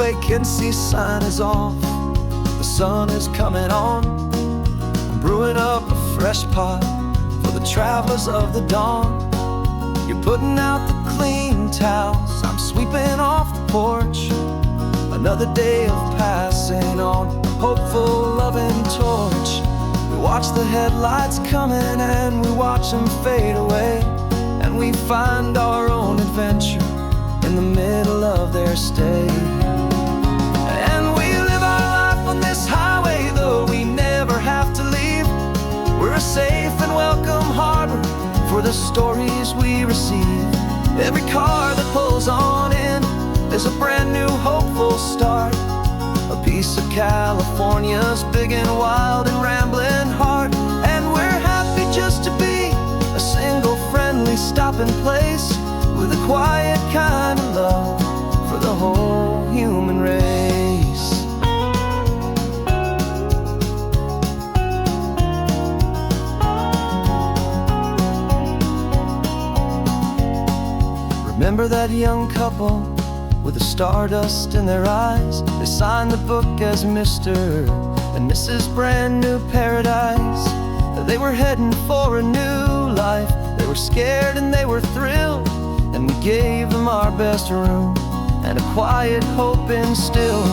vacancy sign is off. The sun is coming on. I'm brewing up a fresh pot for the travelers of the dawn. You're putting out the clean towels, I'm sweeping off the porch. Another day of passing on, a hopeful, loving torch. We watch the headlights coming and we watch them fade away, and we find our own adventure in the middle of their stay. And we live our life on this highway, though we never have to leave. We're a safe and welcome harbor for the stories we receive. Every car that pulls on in is a brand new hopeful start, a piece of California's big and wild and rambling heart. And we're happy just to be a single friendly stopping place, with a quiet kind of love for the whole human race. Remember that young couple with the stardust in their eyes? They signed the book as Mr. and Mrs. Brand New Paradise. They were heading for a new life. They were scared and they were thrilled, and we gave them our best room and a quiet hope instilled.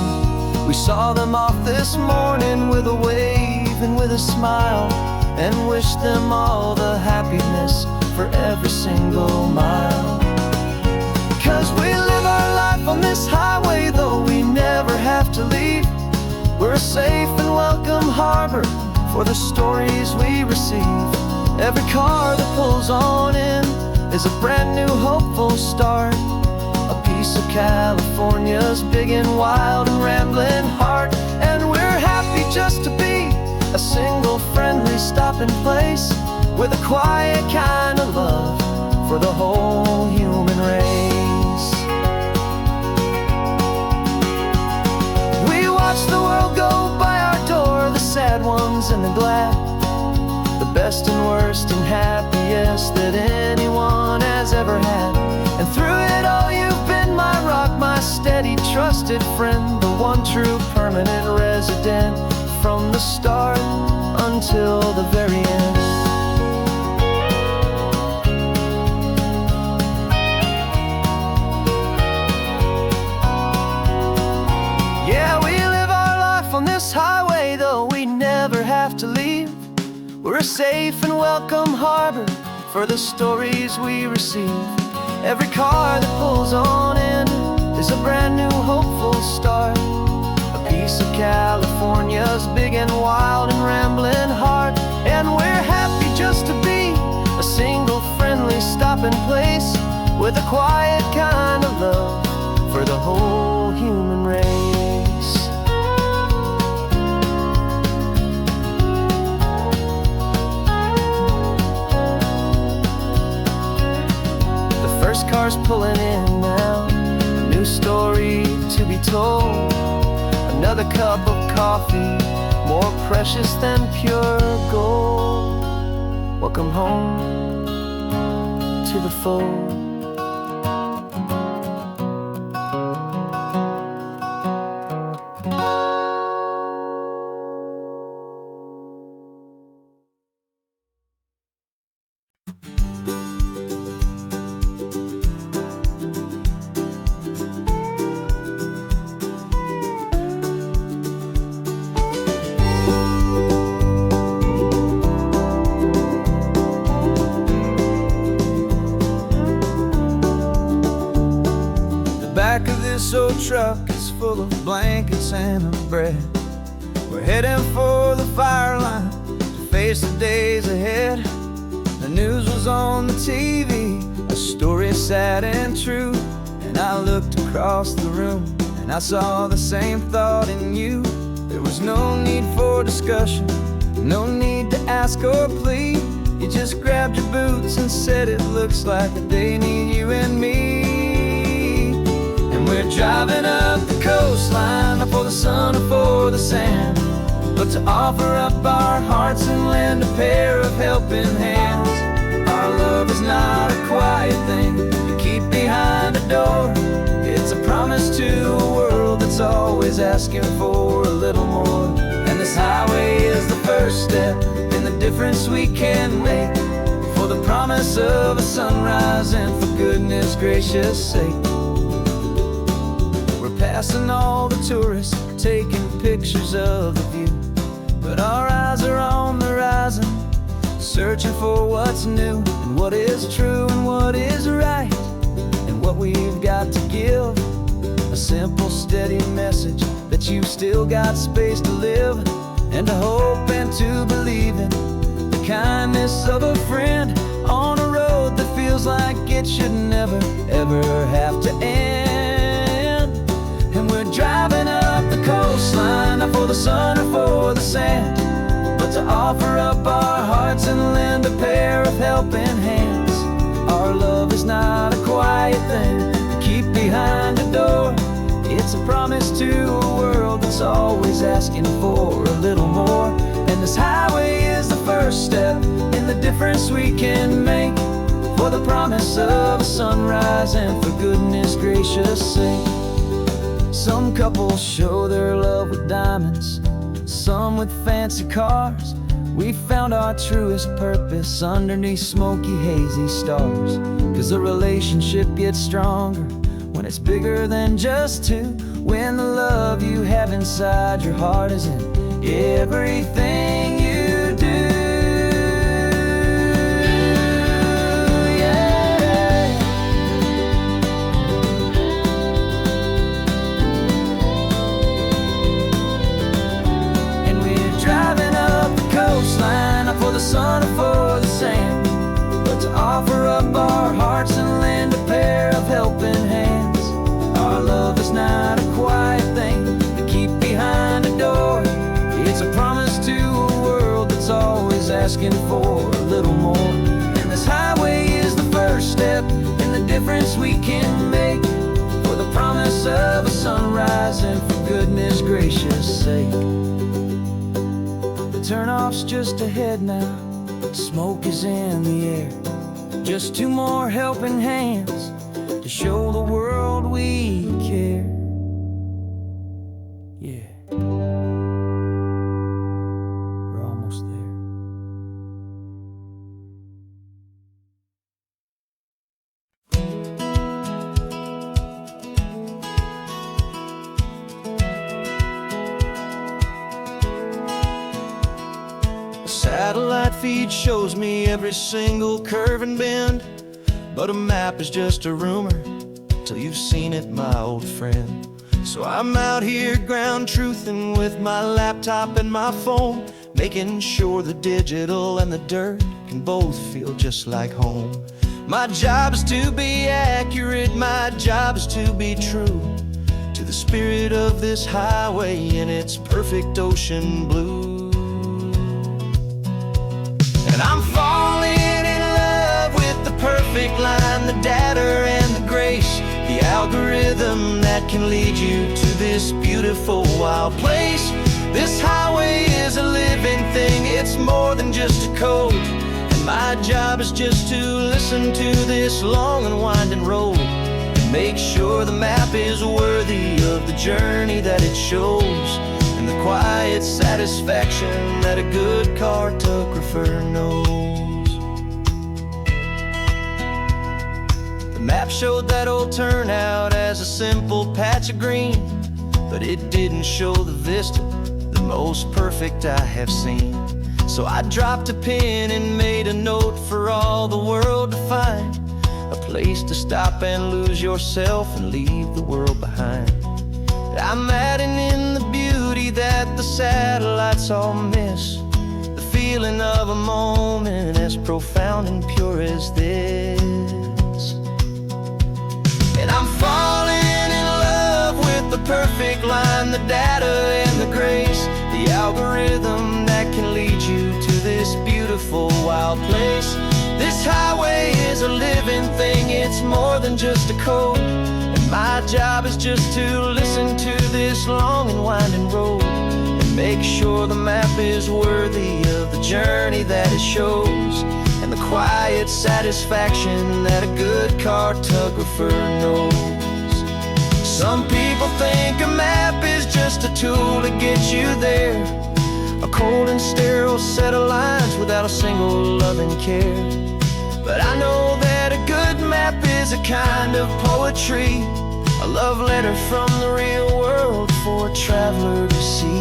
We saw them off this morning with a wave and with a smile, and wished them all the happiness for every single mile. 'Cause we live our life on this highway, though we never have to leave. We're a safe and welcome harbor for the stories we receive. Every car that pulls on in is a brand new hopeful start, a piece of California's big and wild and rambling heart. And we're happy just to be a single friendly stopping place, with a quiet kind of love for the whole human race. We watch the world go by our door, the sad ones and the glad, the best and worst and happiest that anyone has ever had. And through it all you've been my rock, my steady trusted friend, the one true permanent resident, from the start until the very end. Yeah, we live our life on this highway, though we never have to leave. We're a safe and welcome harbor for the stories we receive. Every car that pulls on in is a brand new hopeful start, a piece of California's big and wild and rambling heart. And we're happy just to be a single friendly stopping place, with a quiet kind of love for the whole human race. Cars pulling in now, a new story to be told. Another cup of coffee, more precious than pure gold. Welcome home to the fold. Back of this old truck is full of blankets and of bread. We're heading for the fire line to face the days ahead. The news was on the TV, a story sad and true, and I looked across the room and I saw the same thought in you. There was no need for discussion, no need to ask or plead. You just grabbed your boots and said it looks like a day need you and me. We're driving up the coastline, not for the sun or for the sand, but to offer up our hearts and lend a pair of helping hands. Our love is not a quiet thing you keep behind a door. It's a promise to a world that's always asking for a little more. And this highway is the first step in the difference we can make, for the promise of a sunrise and for goodness gracious sake. We're passing all the tourists, taking pictures of the view, but our eyes are on the horizon, searching for what's new and what is true and what is right, and what we've got to give. A simple, steady message that you've still got space to live, and to hope and to believe in the kindness of a friend on a road that feels like it should never, ever have to end. And we're driving up the coastline, not for the sun or for the sand, but to offer up our hearts and lend a pair of helping hands. Our love is not a quiet thing to keep behind a door. It's a promise to a world that's always asking for a little more. And this highway is the first step in the difference we can make, for the promise of a sunrise and for goodness gracious sake. Some couples show their love with diamonds, some with fancy cars. We found our truest purpose underneath smoky, hazy stars. 'Cause a relationship gets stronger when it's bigger than just two, when the love you have inside your heart is in everything you do. Yeah. And we're driving up the coastline, not for the sun or for the sand, but to offer up our hearts and lend a pair of helping hands. Our love is not a quiet thing to keep behind a door. It's a promise to a world that's always asking for a little more. And this highway is the first step in the difference we can make, for the promise of a sunrise and for goodness gracious sake. The turnoff's just ahead now, smoke is in the air. Just two more helping hands to show the world we care. Yeah, we're almost there. A satellite feed shows me every single curve and bend, but a map is just a rumor till you've seen it, my old friend. So I'm out here ground truthing with my laptop and my phone, making sure the digital and the dirt can both feel just like home. My job is to be accurate, my job is to be true to the spirit of this highway in its perfect ocean blue. And I'm falling in love with the perfect line, the data and the grace, the algorithm that can lead you to this beautiful wild place. This highway is a living thing, it's more than just a code. And my job is just to listen to this long and winding road, and make sure the map is worthy of the journey that it shows, and the quiet satisfaction that a good cartographer knows. The map showed that old turnout as a simple patch of green, but it didn't show the vista, the most perfect I have seen. So I dropped a pin and made a note for all the world to find, a place to stop and lose yourself and leave the world behind. I'm adding in the beauty that the satellites all miss, the feeling of a moment as profound and pure as this. And I'm falling in love with the perfect line, the data and the grace, the algorithm that can lead you to this beautiful wild place. This highway is a living thing, it's more than just a code. And my job is just to listen to this long and winding road, and make sure the map is worthy of the journey that it shows, and the quiet satisfaction that a good cartographer knows. Some people think a map is just a tool to get you there, a cold and sterile set of lines without a single loving care. But I know that a good map is a kind of poetry, a love letter from the real world for a traveler to see.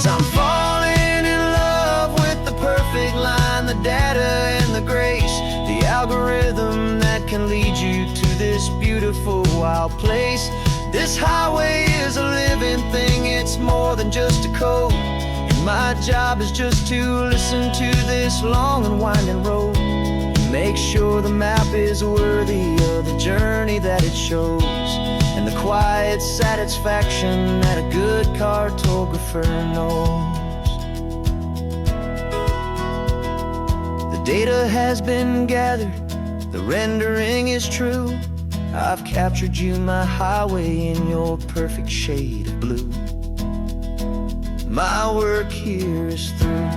I'm falling in love with the perfect line, the data and the grace, the algorithm that can lead you to this beautiful wild place. This highway is a living thing, it's more than just a code, and my job is just to listen to this long and winding road and make sure the map is worthy of the journey that it shows, and the quiet satisfaction that a good cartographer knows. The data has been gathered, the rendering is true. I've captured you, my highway, in your perfect shade of blue. My work here is through.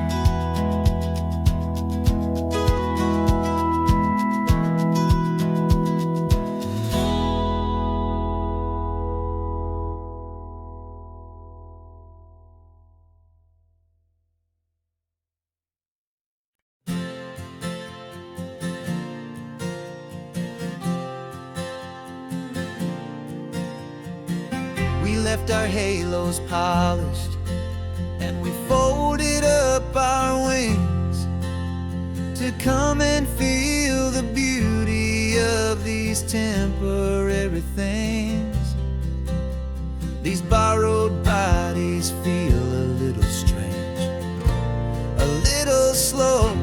We left our halos polished, and we folded up our wings to come and feel the beauty of these temporary things. These borrowed bodies feel a little strange, a little slow,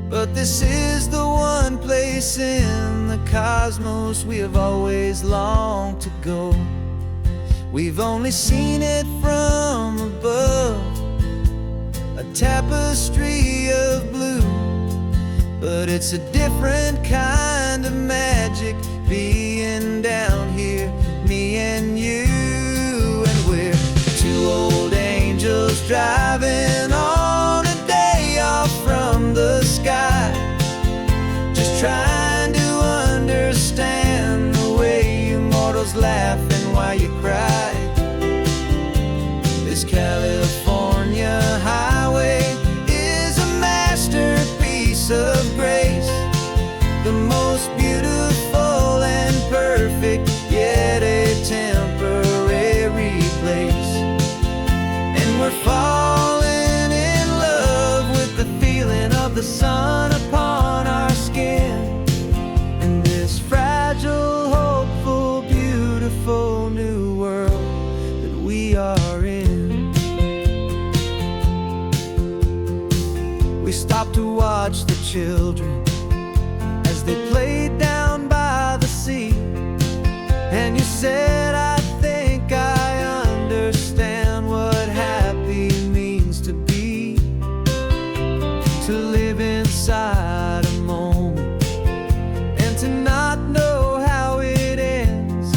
but this is the one place in the cosmos we have always longed to go. We've only seen it from above, a tapestry of blue, but it's a different kind of magic being down here, me and you. And we're two old angels driving on a day off from the sky, just trying to understand the way you mortals laugh and why you cry. This California highway is a masterpiece of grace, the most beautiful and perfect, yet a temporary place. And we're falling in love with the feeling of the sun upon our skin, in this fragile, hopeful, beautiful new world that we are in. We stopped to watch the children as they played down by the sea, and you said, I think I understand what happy means to be, to live inside a moment and to not know how it ends,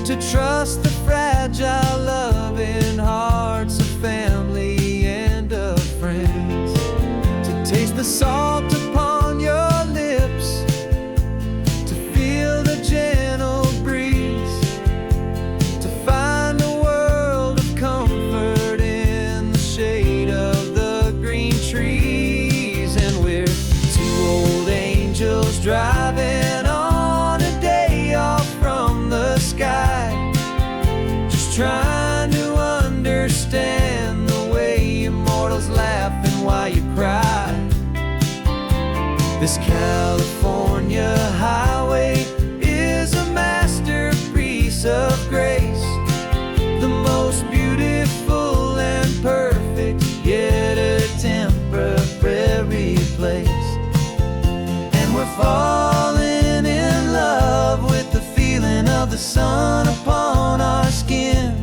to trust the fragile loving hearts of family and of friends, to taste the salt upon your lips, to feel the gentle breeze, to find a world of comfort in the shade of the green trees. And we're two old angels driving on a day off from the sky, just trying to understand the way immortals laugh and why you cry. This California highway is a masterpiece of grace, the most beautiful and perfect, yet a temporary place. And we're falling in love with the feeling of the sun upon our skin,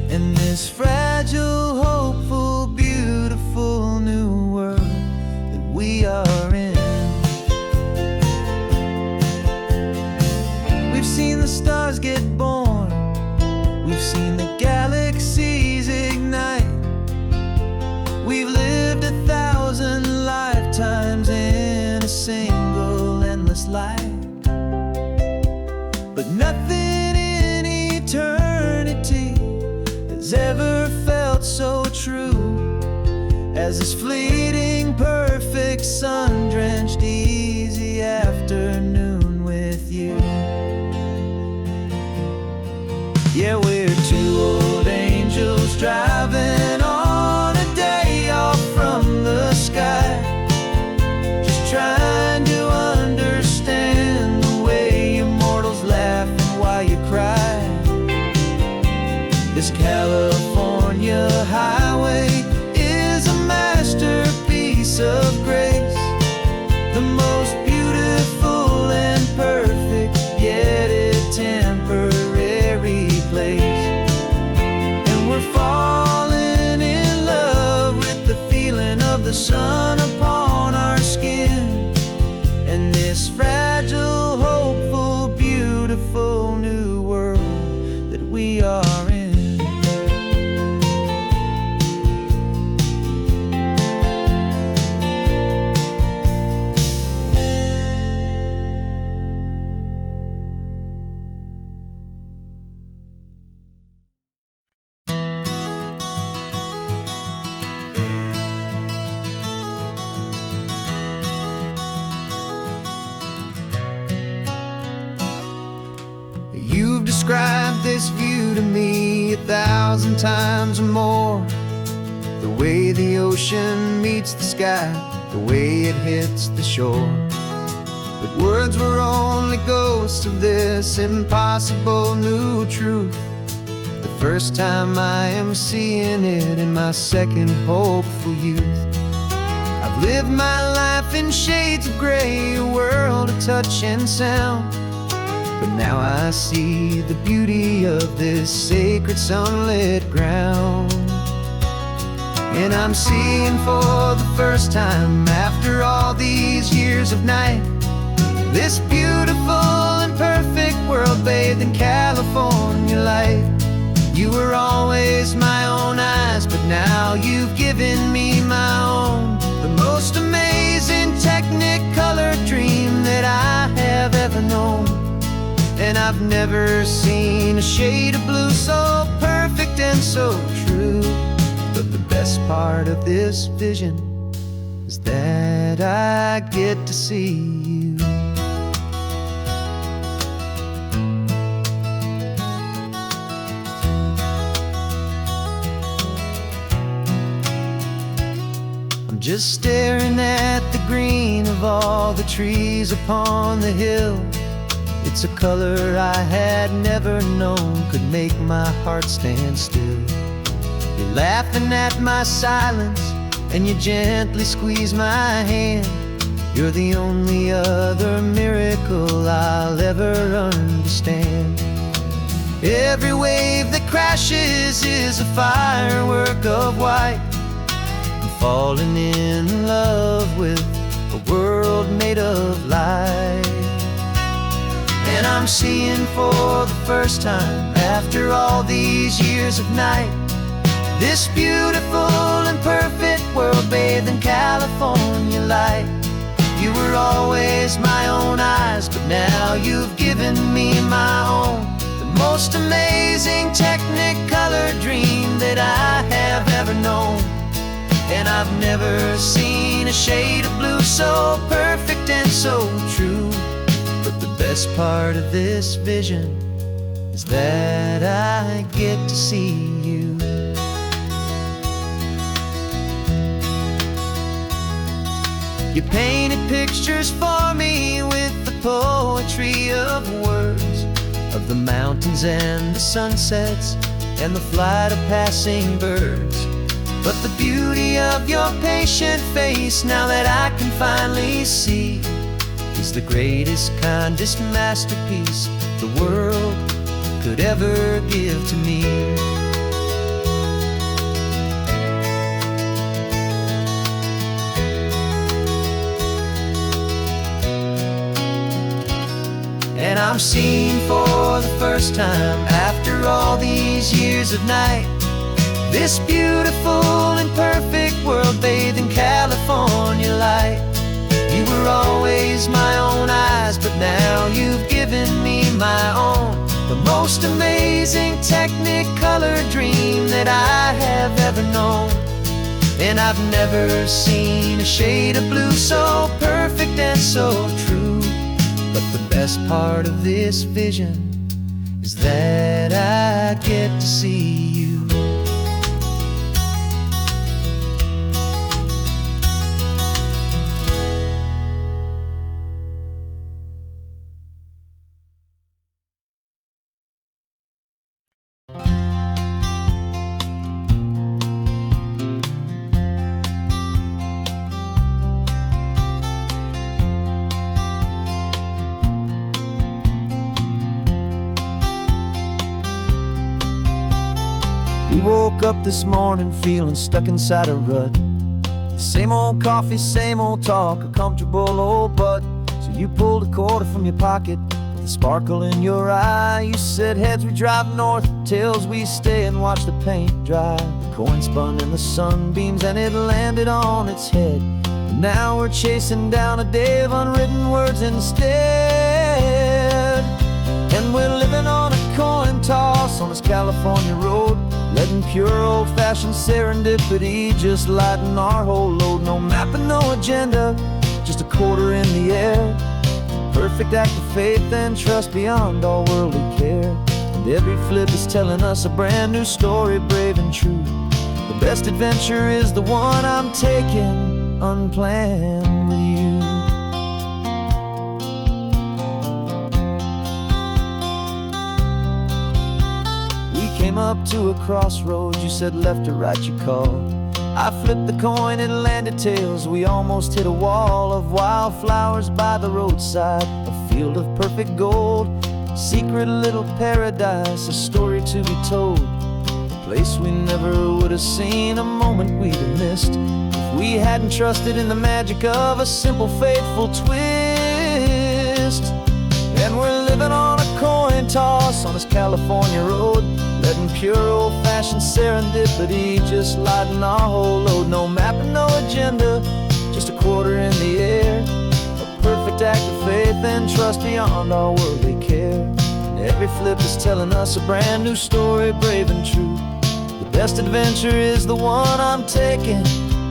in this fragile, hopeful, seen the galaxies ignite. We've lived 1,000 lifetimes in a single endless life. But nothing in eternity has ever felt so true as this fleeting, perfect, sun-drenched, easy afternoon with you. Yeah, we're two old angels driving on a day off from the sky, just trying to understand the way you mortals laugh and why you cry. This California highway is a masterpiece of grace, the most beautiful and perfect, yet a temporary place. And we're falling in love with the feeling of the sun upon our skin, and this fragile, hopeful, beautiful new world that we are in. You've described this view to me 1,000 times or more. The way the ocean meets the sky, the way it hits the shore. But words were only ghosts of this impossible new truth. The first time I am seeing it in my second hopeful youth. I've lived my life in shades of gray, a world of touch and sound. But now I see the beauty of this sacred sunlit ground. And I'm seeing for the first time, after all these years of night, this beautiful and perfect world bathed in California light. You were always my own eyes, but now you've given me my own. The most amazing technicolor dream that I have ever known. And I've never seen a shade of blue so perfect and so true. But the best part of this vision is that I get to see you. I'm just staring at the green of all the trees upon the hill. It's a color I had never known could make my heart stand still. You're laughing at my silence, and you gently squeeze my hand. You're the only other miracle I'll ever understand. Every wave that crashes is a firework of white. I'm falling in love with a world made of light. And I'm seeing for the first time, after all these years of night, this beautiful and perfect world bathed in California light. You were always my own eyes, but now you've given me my own. The most amazing technicolor dream that I have ever known. And I've never seen a shade of blue so perfect and so true. But the best part of this vision is that I get to see you. You painted pictures for me with the poetry of words, of the mountains and the sunsets and the flight of passing birds. But the beauty of your patient face, now that I can finally see, is the greatest, kindest masterpiece the world could ever give to me. And I'm seeing for the first time, after after all these years of night. This beautiful and perfect world bathed in California light. You were always my own eyes, but now you've given me my own. The most amazing Technicolor dream that I have ever known. And I've never seen a shade of blue so perfect and so true. But the best part of this vision is that I get to see you. We woke up this morning feeling stuck inside a rut. Same old coffee, same old talk, a comfortable old butt. So you pulled a quarter from your pocket with a sparkle in your eye. You said heads we drive north, tails we stay and watch the paint dry. The coin spun in the sunbeams and it landed on its head. And now we're chasing down a day of unwritten words instead. And we're living on a coin toss on this California road, letting pure old-fashioned serendipity just lighten our whole load. No map and no agenda, just a quarter in the air. Perfect act of faith and trust beyond all worldly care. And every flip is telling us a brand new story, brave and true. The best adventure is the one I'm taking unplanned with you. Came up to a crossroads, you said left or right you called. I flipped the coin, it landed tails. We almost hit a wall of wildflowers by the roadside, a field of perfect gold, secret little paradise, a story to be told. A place we never would have seen, a moment we'd have missed if we hadn't trusted in the magic of a simple faithful twist. And we're living on a coin toss on this California road, letting pure old-fashioned serendipity just lighten our whole load. No map and no agenda, just a quarter in the air. A perfect act of faith and trust beyond our worldly care. And every flip is telling us a brand new story, brave and true. The best adventure is the one I'm taking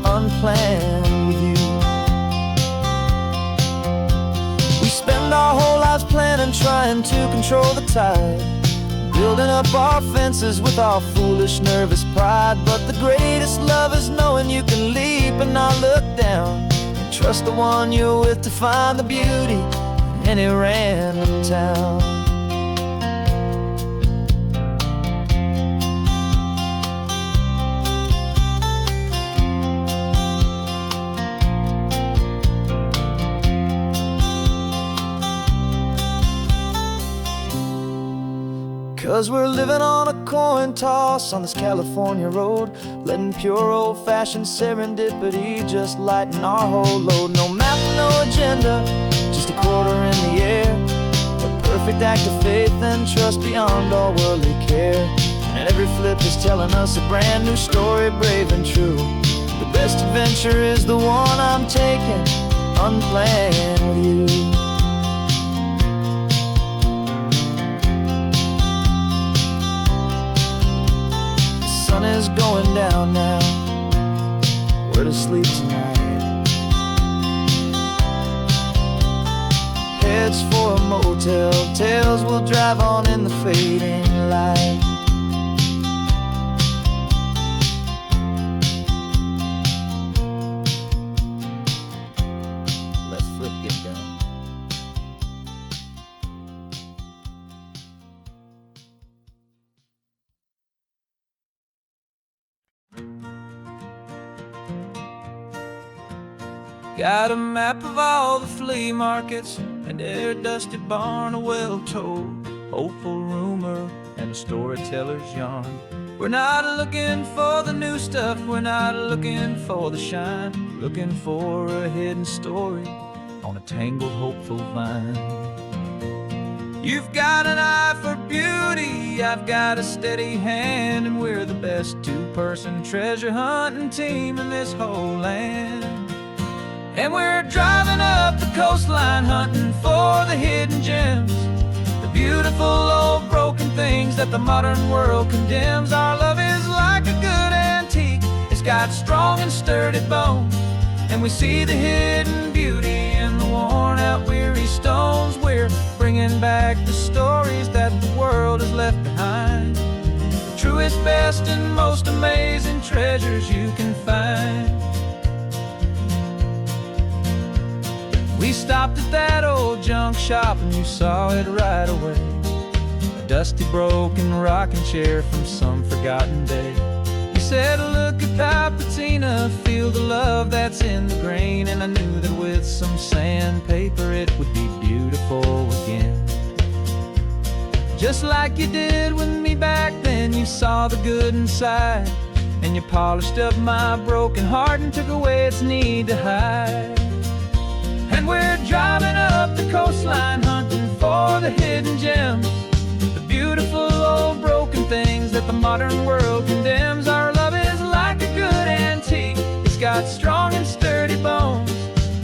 unplanned with you. We spend our whole lives planning, trying to control the tide, building up our fences with our foolish, nervous pride. But the greatest love is knowing you can leap and not look down, and trust the one you're with to find the beauty in any random town. Cause we're living on a coin toss on this California road, letting pure old-fashioned serendipity just lighten our whole load. No map, no agenda, just a quarter in the air. A perfect act of faith and trust beyond all worldly care. And every flip is telling us a brand new story, brave and true. The best adventure is the one I'm taking unplanned with you. Sun is going down now, we're to sleep tonight. Heads for a motel, tails will drive on in the fading light. Let's flip get down. Got a map of all the flea markets, and their dusty barn, a well-told hopeful rumor, and a storyteller's yarn. We're not looking for the new stuff, we're not looking for the shine, looking for a hidden story on a tangled hopeful vine. You've got an eye for beauty, I've got a steady hand, and we're the best two-person treasure hunting team in this whole land. And we're driving up the coastline hunting for the hidden gems, the beautiful old broken things that the modern world condemns. Our love is like a good antique, it's got strong and sturdy bones, and we see the hidden beauty in the worn-out weary stones. We're bringing back the stories that the world has left behind, the truest, best, and most amazing treasures you can find. We stopped at that old junk shop and you saw it right away, a dusty, broken rocking chair from some forgotten day. You said, look at that patina, feel the love that's in the grain, and I knew that with some sandpaper it would be beautiful again. Just like you did with me back then, you saw the good inside, and you polished up my broken heart and took away its need to hide. And we're driving up the coastline hunting for the hidden gems, the beautiful old broken things that the modern world condemns. Our love is like a good antique, it's got strong and sturdy bones,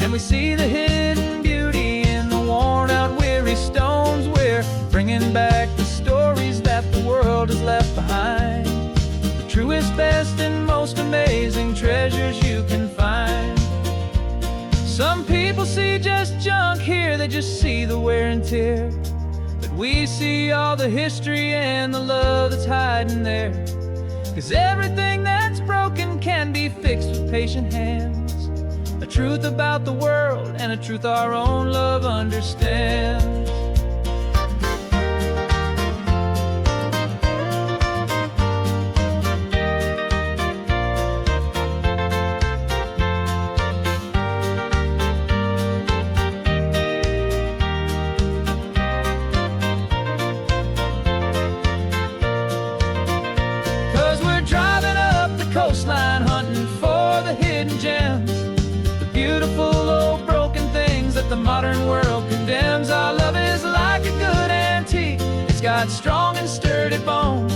and we see the hidden beauty in the worn out weary stones. We're bringing back the stories that the world has left behind, the truest, best, and most amazing treasures you can find. Some people see just junk here, they just see the wear and tear, but we see all the history and the love that's hiding there. 'Cause everything that's broken can be fixed with patient hands, a truth about the world and a truth our own love understands. 'Cause we're driving up the coastline hunting for the hidden gems, the beautiful old broken things that the modern world condemns. Our love is like a good antique, it's got strong and sturdy bones,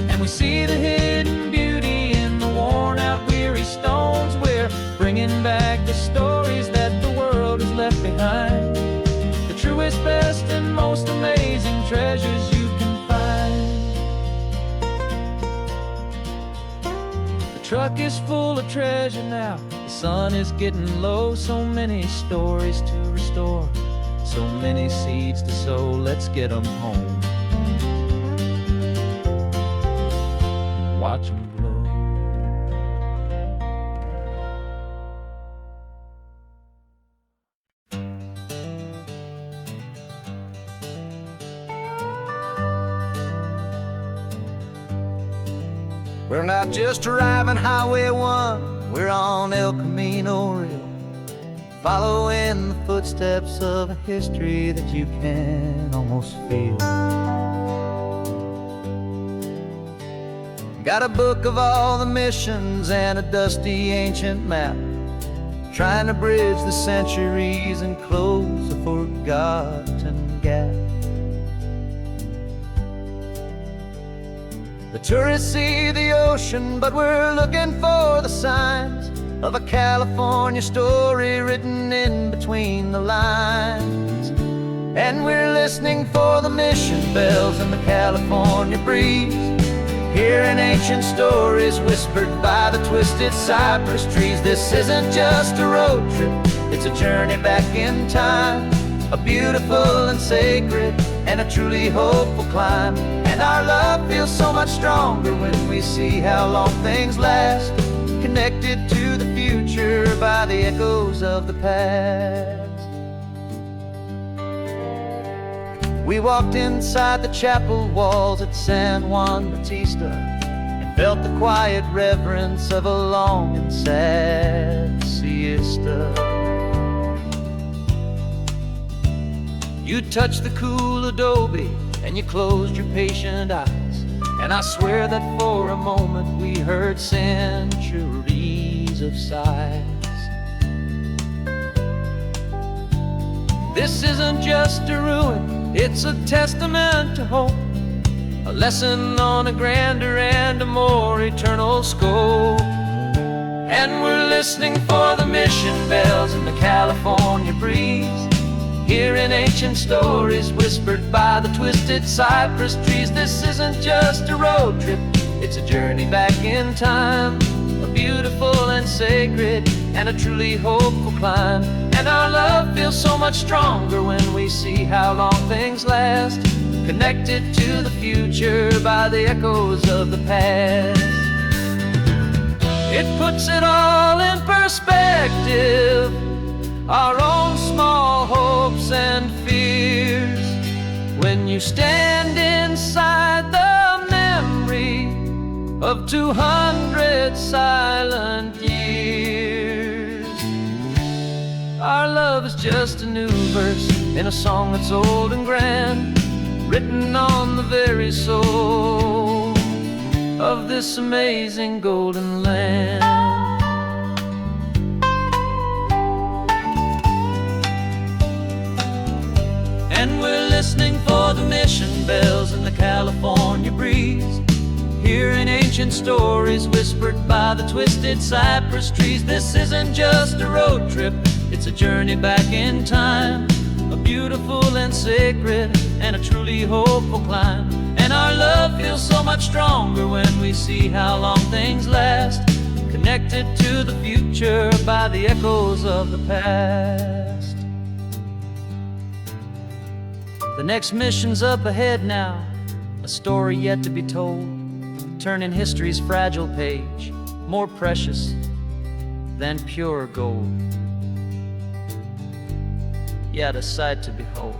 and we see the hidden beauty in the worn out weary stones. We're bringing back the stories that the world has left behind, the truest, best, and most amazing treasures you can find. The truck is full of treasure now, the sun is getting low. So many stories to restore, so many seeds to sow. Let's get them home, watch them blow. We're not just driving Highway 1, we're on El Camino Real, following the footsteps of a history that you can almost feel. Got a book of all the missions and a dusty ancient map, trying to bridge the centuries and close a forgotten gap. The tourists see the ocean, but we're looking for the signs of a California story written in between the lines. And we're listening for the mission bells in the California breeze, hearing ancient stories whispered by the twisted cypress trees. This isn't just a road trip, it's a journey back in time, a beautiful and sacred and a truly hopeful climb. And our love feels so much stronger when we see how long things last, connected to the future by the echoes of the past. We walked inside the chapel walls at San Juan Bautista and felt the quiet reverence of a long and sad siesta. You touched the cool adobe and you closed your patient eyes, and I swear that for a moment we heard centuries of sighs. This isn't just a ruin, It's a testament to hope, a lesson on a grander and a more eternal scope. And we're listening for the mission bells in the California breeze, hearing ancient stories whispered by the twisted cypress trees. This isn't just a road trip, it's a journey back in time, a beautiful and sacred and a truly hopeful climb. And our love feels so much stronger when we see how long things last, connected to the future by the echoes of the past. It puts it all in perspective, our own small hopes and fears, when you stand inside the memory of 200 silent years. Our love is just a new verse in a song that's old and grand, written on the very soul of this amazing golden land. And we're listening for the mission bells in the California breeze, hearing ancient stories whispered by the twisted cypress trees. This isn't just a road trip, it's a journey back in time, a beautiful and sacred and a truly hopeful climb. And our love feels so much stronger when we see how long things last, connected to the future by the echoes of the past. The next mission's up ahead now, a story yet to be told, turning history's fragile page more precious than pure gold. Yet a sight to behold.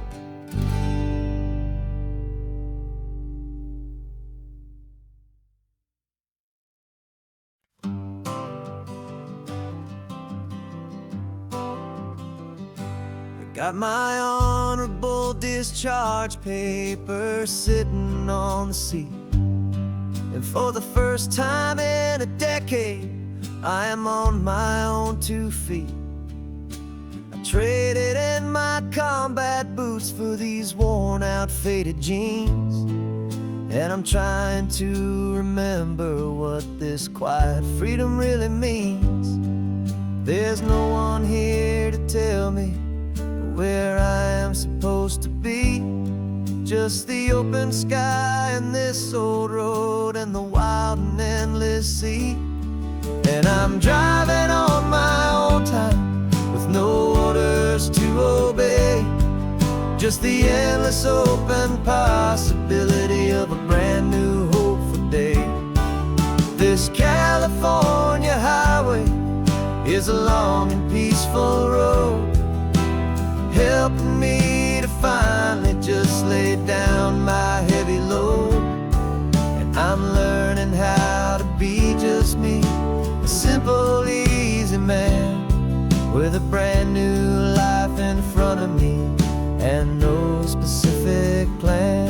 Got my honorable discharge paper sitting on the seat, and for the first time in a decade I am on my own 2 feet. I traded in my combat boots for these worn out faded jeans, and I'm trying to remember what this quiet freedom really means. There's no one here to tell me where I am supposed to be, just the open sky and this old road and the wild and endless sea. And I'm driving on my own time with no orders to obey, just the endless open possibility of a brand new hopeful day. This California highway is a long and peaceful road, helping me to finally just lay down my heavy load. And I'm learning how to be just me, a simple, easy man with a brand new life in front of me and no specific plan.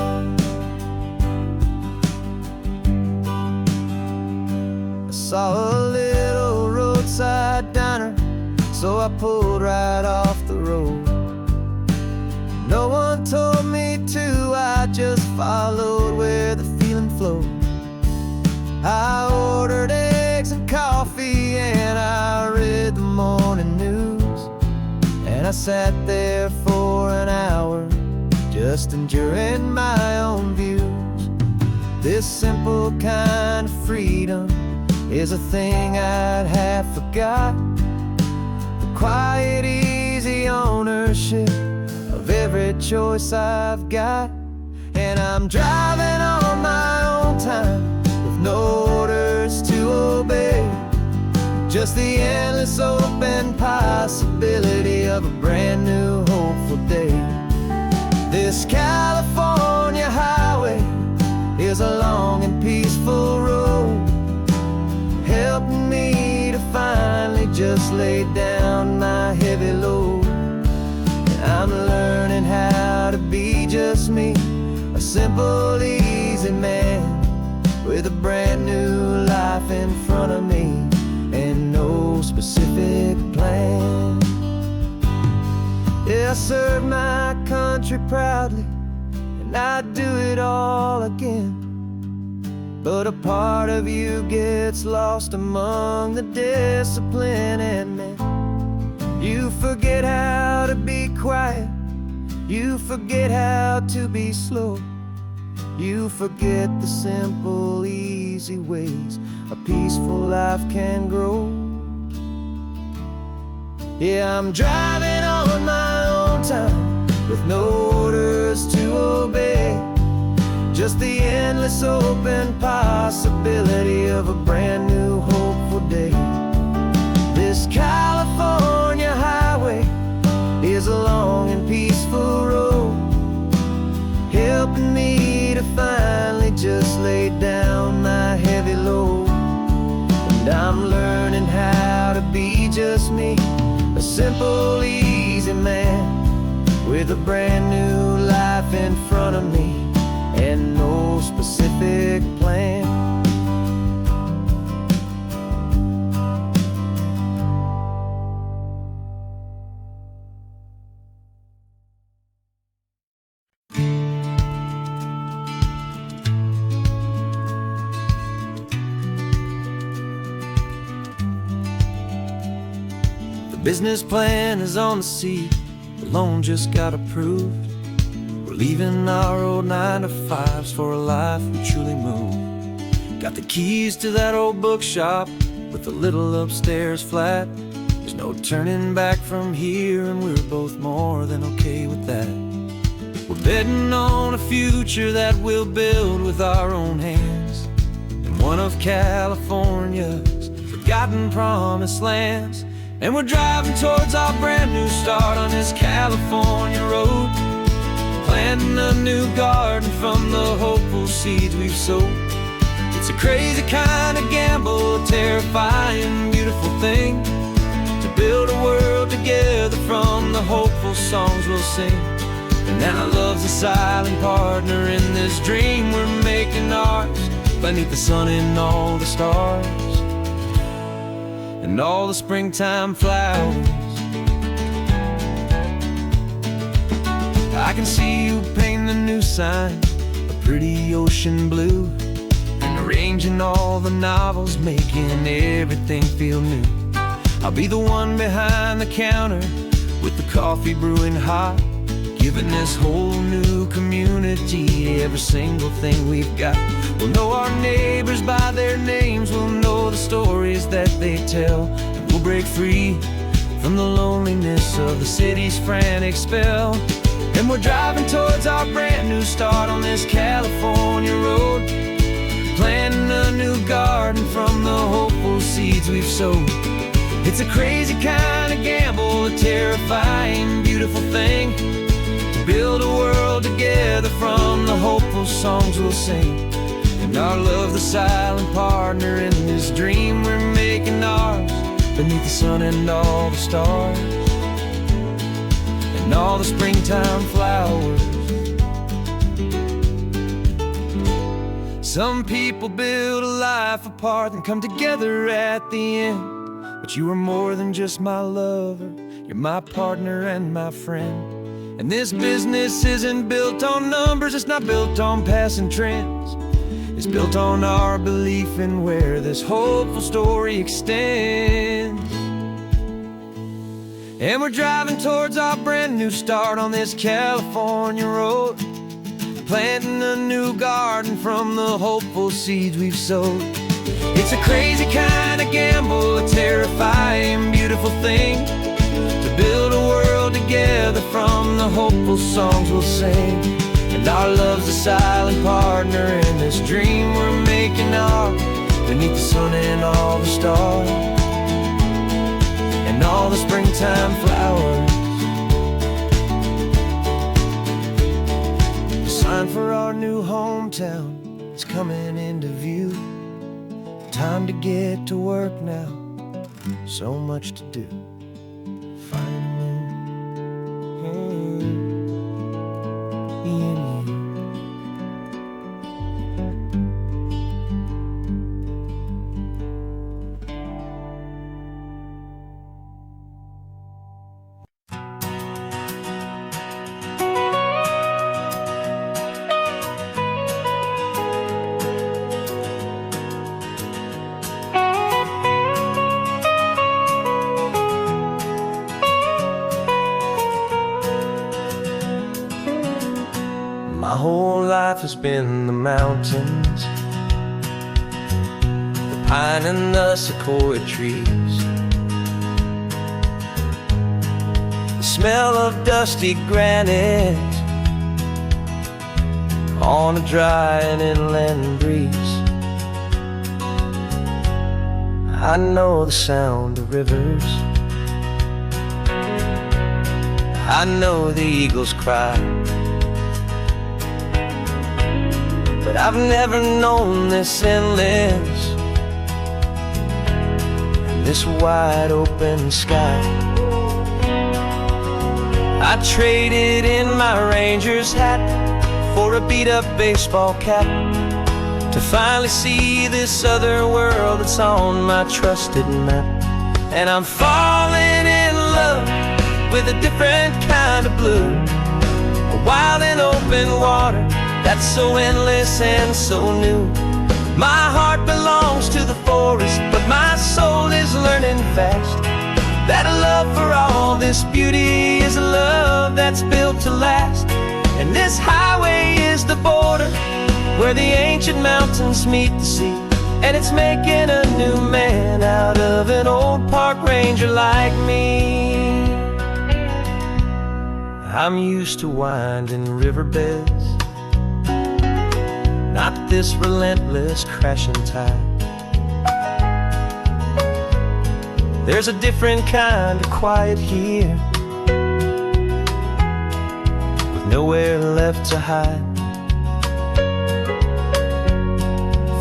I saw a little roadside diner, so I pulled right off the road. No one told me to, I just followed where the feeling flowed. I ordered eggs and coffee and I read the morning news, and I sat there for an hour just enduring my own views. This simple kind of freedom is a thing I'd half forgot, the quiet, easy ownership of every choice I've got. And I'm driving on my own time with no orders to obey, just the endless open possibility of a brand new hopeful day. This California highway is a long and peaceful road, helping me to finally just lay down my heavy load. I'm learning how to be just me, a simple, easy man with a brand new life in front of me and no specific plan. Yeah, I served my country proudly and I'd do it all again. But a part of you gets lost among the discipline, and then you forget how to be quiet, you forget how to be slow, you forget the simple, easy ways a peaceful life can grow. Yeah, I'm driving on my own time with no orders to obey, just the endless open possibility of a brand new hopeful day. This California highway is a long and peaceful road, helping me to finally just lay down my heavy load. And I'm learning how to be just me, a simple, easy man with a brand new life in front of me and no specific plan. The business plan is on the seat, the loan just got approved. We're leaving our old 9-to-5s for a life we truly move. Got the keys to that old bookshop with the little upstairs flat. There's no turning back from here, and we're both more than okay with that. We're betting on a future that we'll build with our own hands in one of California's forgotten promised lands. And we're driving towards our brand new start on this California road, planting a new garden from the hopeful seeds we've sowed. It's a crazy kind of gamble, a terrifying, beautiful thing, to build a world together from the hopeful songs we'll sing. And now love's a silent partner in this dream we're making ours, beneath the sun and all the stars and all the springtime flowers. I can see you painting the new sign a pretty ocean blue, and arranging all the novels, making everything feel new. I'll be the one behind the counter with the coffee brewing hot, giving this whole new community every single thing we've got. We'll know our neighbors by their names, we'll know the stories that they tell, and we'll break free from the loneliness of the city's frantic spell. And we're driving towards our brand new start on this California road, planting a new garden from the hopeful seeds we've sowed. It's a crazy kind of gamble, a terrifying, beautiful thing, to build a world together from the hopeful songs we'll sing. And our love's the silent partner in this dream we're making ours, beneath the sun and all the stars and all the springtime flowers. Some people build a life apart and come together at the end, but you are more than just my lover, you're my partner and my friend. And this business isn't built on numbers, it's not built on passing trends, it's built on our belief in where this hopeful story extends. And we're driving towards our brand new start on this California road, planting a new garden from the hopeful seeds we've sowed. It's a crazy kind of gamble, a terrifying, beautiful thing, to build a world together from the hopeful songs we'll sing. And our love's a silent partner in this dream we're making ours, beneath the sun and all the stars and all the springtime flowers. The sign for our new hometown is coming into view. Time to get to work now, so much to do. has been the mountains, the pine and the sequoia trees, the smell of dusty granite on a dry and inland breeze. I know the sound of rivers, I know the eagles cry, but I've never known this endless and this wide open sky. I traded in my Ranger's hat for a beat-up baseball cap to finally see this other world that's on my trusted map. And I'm falling in love with a different kind of blue, a wild and open water that's so endless and so new. My heart belongs to the forest, but my soul is learning fast that a love for all this beauty is a love that's built to last. And this highway is the border where the ancient mountains meet the sea, and it's making a new man out of an old park ranger like me. I'm used to winding riverbeds, not this relentless crashing tide. There's a different kind of quiet here, with nowhere left to hide.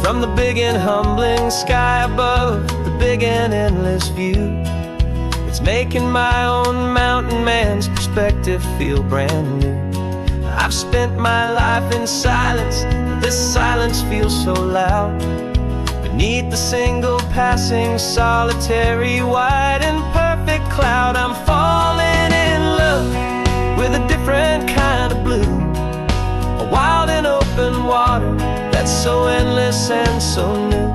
From the big and humbling sky above, the big and endless view, it's making my own mountain man's perspective feel brand new. I've spent my life in silence, this silence feels so loud. Beneath the single passing solitary white and perfect cloud, I'm falling in love with a different kind of blue, a wild and open water that's so endless and so new.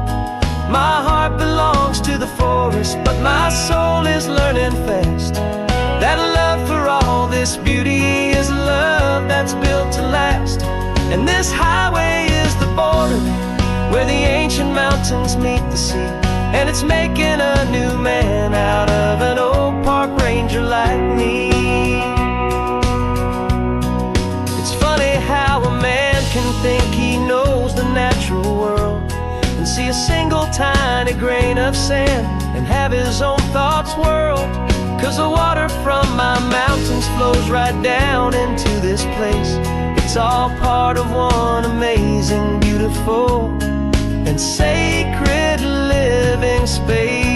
My heart belongs to the forest, but my soul is learning fast that a love for all this beauty is a love that's built to last. And this highway is the border where the ancient mountains meet the sea, and it's making a new man out of an old park ranger like me. It's funny how a man can think he knows the natural world and see a single tiny grain of sand and have his own thoughts whirl. 'Cause the water from my mountains flows right down into this place. It's all part of one amazing, beautiful, and sacred living space.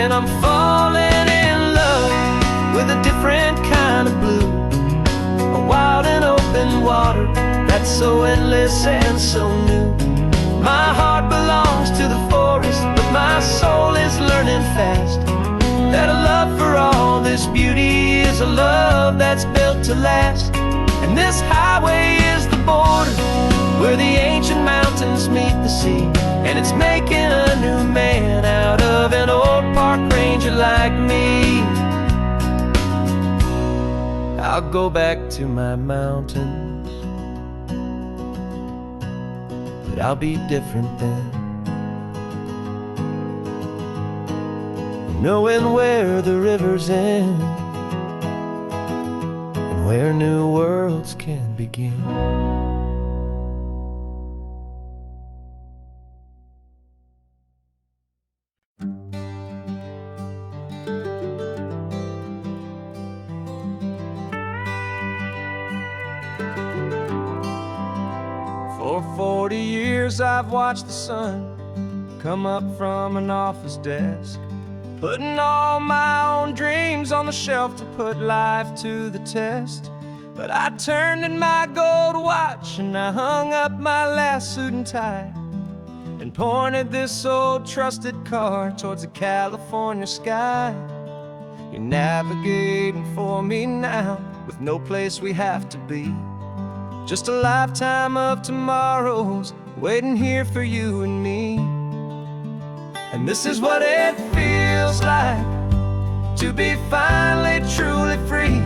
And I'm falling in love with a different kind of blue, a wild and open water that's so endless and so new. My heart belongs to the forest, but my soul is learning fast that a love for all this beauty is a love that's built to last. And this highway is the border where the ancient mountains meet the sea, and it's making a new man out of an old park ranger like me. I'll go back to my mountains, but I'll be different then, knowing where the rivers end and where new worlds can begin. For 40 years I've watched the sun come up from an office desk, putting all my own dreams on the shelf to put life to the test. But I turned in my gold watch and I hung up my last suit and tie and pointed this old trusted car towards the California sky. You're navigating for me now with no place we have to be. just a lifetime of tomorrows waiting here for you and me. And this is what it feels like to be finally truly free,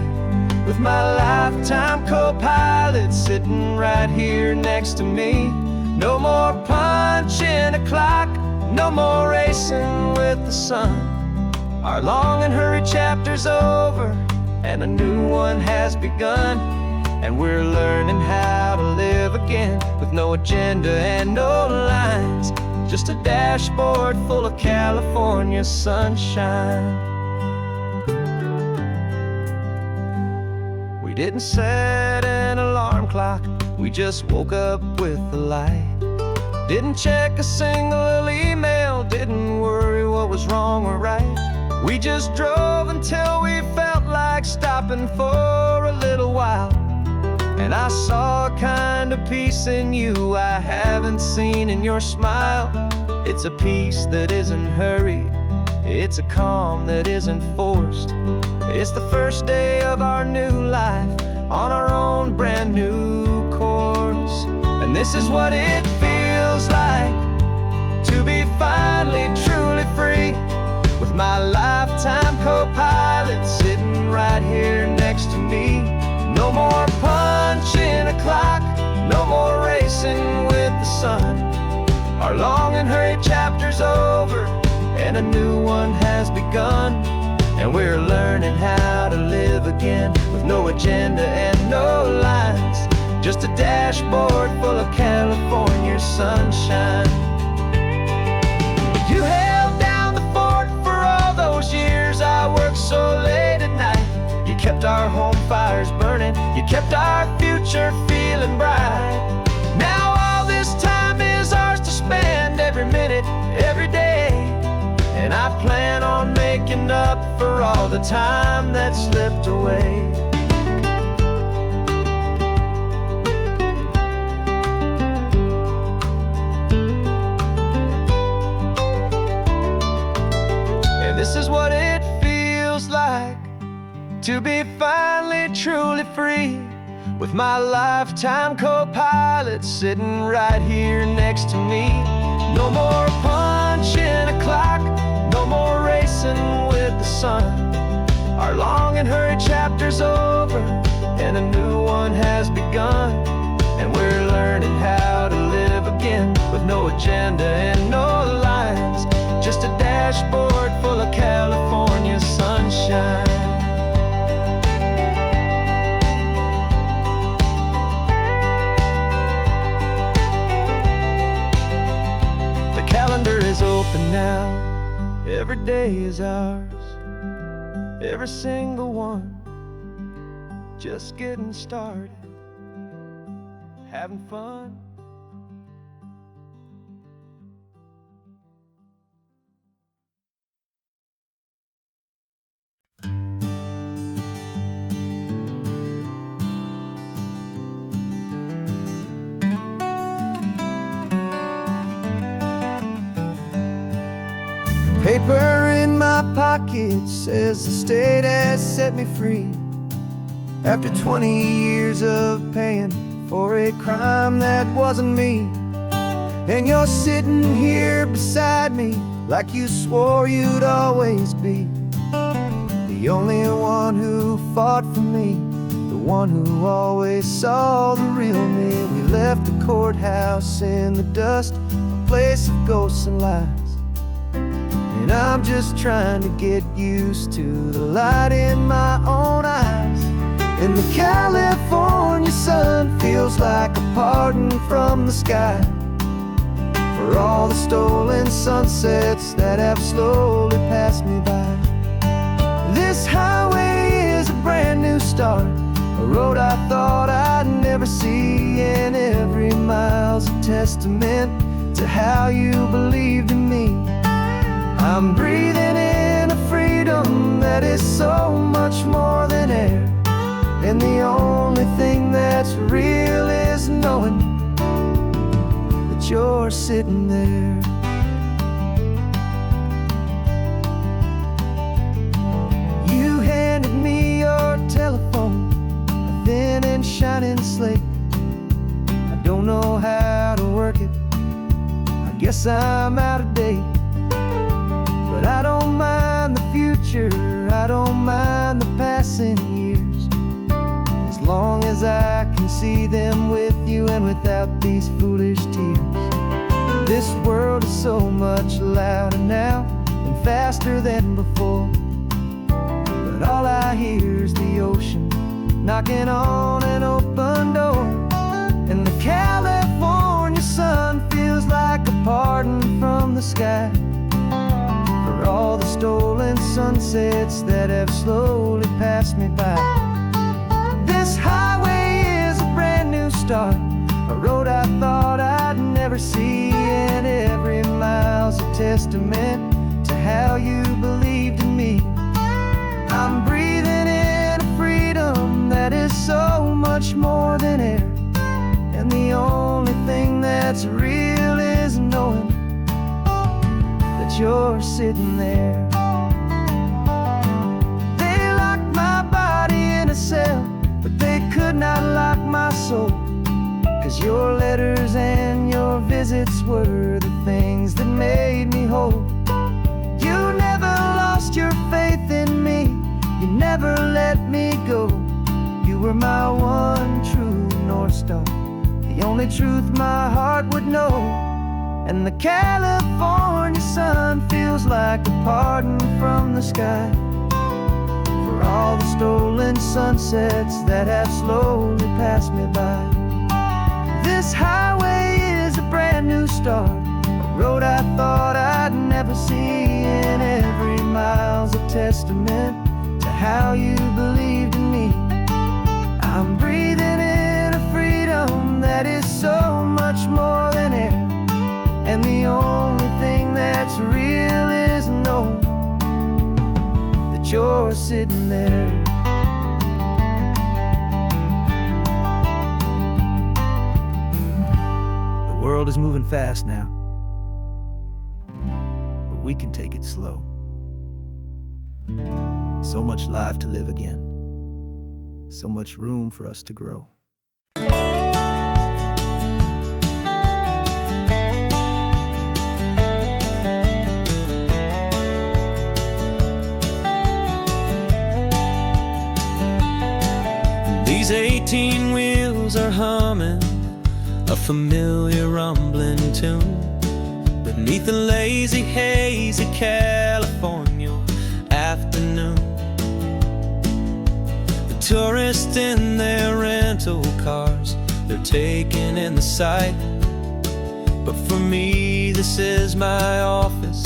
with my lifetime co-pilot sitting right here next to me. No more punching a clock, no more racing with the sun. Our long and hurried chapter's over, and a new one has begun. And we're learning how to live again, with no agenda and no lines, just a dashboard full of California sunshine. We didn't set an alarm clock, we just woke up with the light. Didn't check a single email, didn't worry what was wrong or right. We just drove until we felt like stopping for a little while. And I saw a kind of peace in you I haven't seen in your smile. It's a peace that isn't hurried, it's a calm that isn't forced. It's the first day of our new life, on our own brand new course. And this is what it feels like to be finally truly free, with my lifetime co-pilot sitting right here next to me. No more punching a clock, no more racing with the sun. Our long and hurried chapter's over, and a new one has begun. And we're learning how to live again, with no agenda and no lines, just a dashboard full of California sunshine. You held down the fort for all those years I worked so late at night. You kept our home fires burning, you kept our future feeling bright. Now all this time is ours to spend, every minute, every day. And I plan on making up for all the time that slipped away. And this is what it feels like to be finally truly free, with my lifetime co-pilot sitting right here next to me. No more punching a clock, no more racing with the sun. Our long and hurried chapter's over, and a new one has begun. And we're learning how to live again, with no agenda and no lines, just a dashboard full of California sunshine. The calendar is open now, every day is ours, every single one, just getting started, having fun. Paper in my pocket says the state has set me free, after 20 years of paying for a crime that wasn't me. And you're sitting here beside me like you swore you'd always be, the only one who fought for me, the one who always saw the real me. We left the courthouse in the dust, a place of ghosts and lies. And I'm just trying to get used to the light in my own eyes. And the California sun feels like a pardon from the sky for all the stolen sunsets that have slowly passed me by. This highway is a brand new start, a road I thought I'd never see. And every mile's a testament to how you believed in me. I'm breathing in a freedom that is so much more than air. And the only thing that's real is knowing that you're sitting there. You handed me your telephone, a thin and shining slate. guess I'm out of date. But I don't mind the future, I don't mind the passing years, as long as I can see them with you and without these foolish tears. This world is so much louder now and faster than before, but all I hear is the ocean knocking on an open door. And the California sun feels like a pardon from the sky for all the stolen sunsets that have slowly passed me by. This highway is a brand new start, a road I thought I'd never see, and every mile's a testament to how you believed in me. I'm breathing in a freedom that is so much more than air, and the only thing that's real is knowing that you're sitting there. They locked my body in a cell, but they could not lock my soul, 'cause your letters and your visits were the things that made me whole. You never lost your faith in me, you never let me go. You were my one true North Star, the only truth my heart would know. And the California sun feels like a pardon from the sky for all the stolen sunsets that have slowly passed me by. This highway is a brand new start, a road I thought I'd never see, and every mile's a testament to how you believed in me. I'm breathing in a freedom that is so much more than air, and the only thing that's real is knowing that you're sitting there. The world is moving fast now, but we can take it slow. So much life to live again, so much room for us to grow. These 18 wheels are humming a familiar rumbling tune beneath a lazy, hazy California afternoon. The tourists in their rental cars, they're taking in the sight, but for me this is my office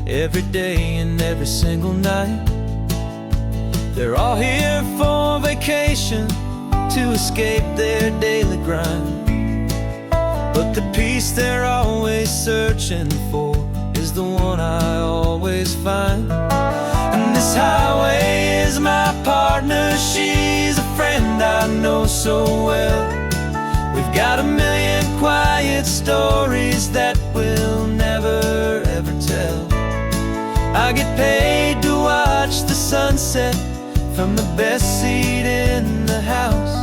every day and every single night. They're all here for vacation, to escape their daily grind, but the peace they're always searching for is the one I always find. And this highway is my partner, she's a friend I know so well. We've got a million quiet stories that we'll never ever tell. I get paid to watch the sunset from the best seat in the house,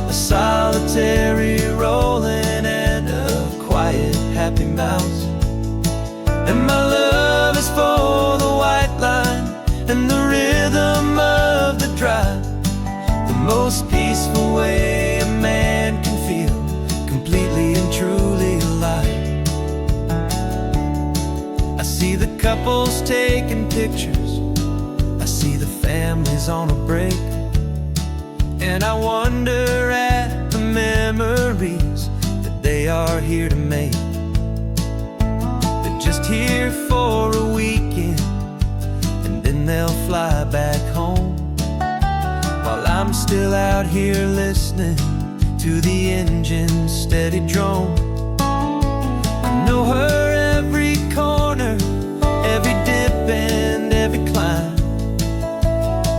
a solitary rolling and a quiet happy mouse. And my love is for the white line and the rhythm of the drive, the most peaceful way a man can feel completely and truly alive. I see the couples taking pictures, I see the families on a break, and I wonder at the memories that they are here to make. They're just here for a weekend, and then they'll fly back home, while I'm still out here listening to the engine's steady drone. I know her every corner, every dip and every climb,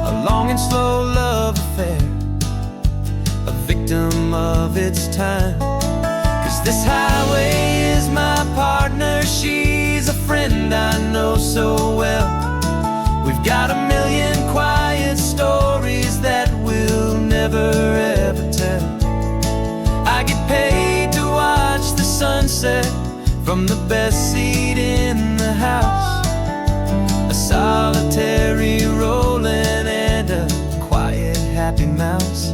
a long and slow love affair, a victim of its time. 'Cause this highway is my partner, she's a friend I know so well. We've got a million quiet stories that we'll never ever tell. I get paid to watch the sunset from best seat in the house, a solitary rolling and a quiet happy mouse.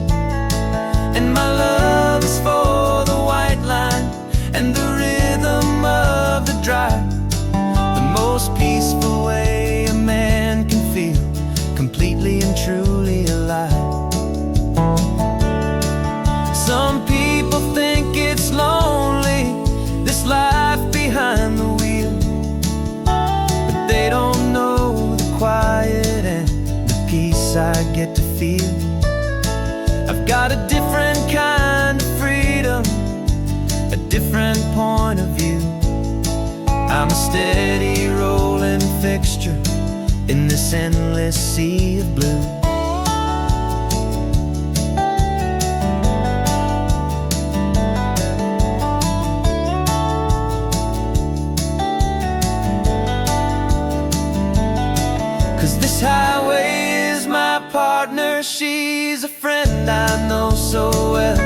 And my love is for the white line and the rhythm of the drive, the most peaceful way a man can feel completely and truly alive. Some people think it's lonely, this life behind the wheel, but they don't know the quiet and the peace I get to feel. I've got a different kind of freedom, a different point of view. I'm a steady rolling fixture in this endless sea of blue. 'Cause this highway is my partner, she's a friend I know so well.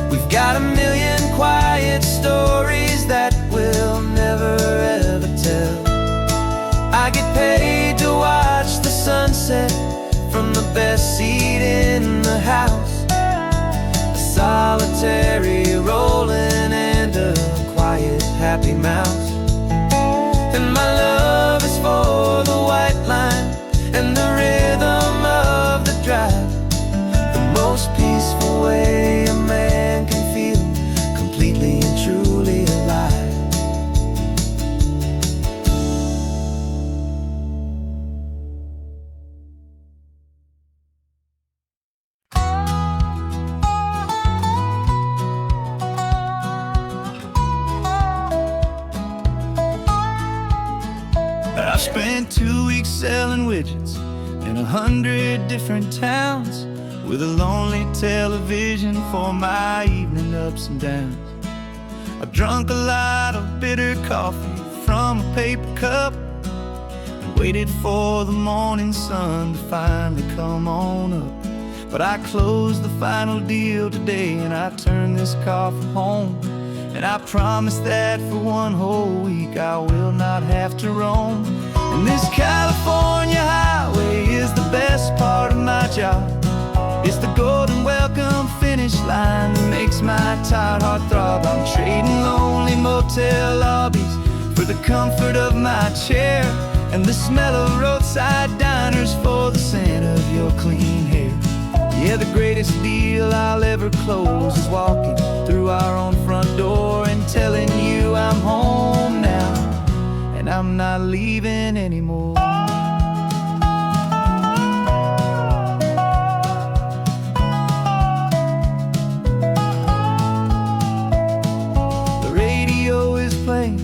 We've got a million quiet stories that we'll never ever tell. I get paid to watch the sunset from the best seat in the house, a solitary rolling and a quiet happy mouse. And my love is for the white line and the rhythm of the drive, the most peaceful way a man can feel completely and truly alive. I spent 2 weeks selling widgets in 100 different towns, with a lonely television for my evening ups and downs. I drunk a lot of bitter coffee from a paper cup and waited for the morning sun to finally come on up. But I closed the final deal today and I turned this car from home. And I promise that for one whole week I will not have to roam. And this California highway is the best part of my job. It's the golden welcome finish line that makes my tired heart throb. I'm trading lonely motel lobbies for the comfort of my chair and the smell of roadside diners for the scent of your clean hair. Yeah, the greatest deal I'll ever close is walking through our own front door and telling you I'm home now and I'm not leaving anymore. The radio is playing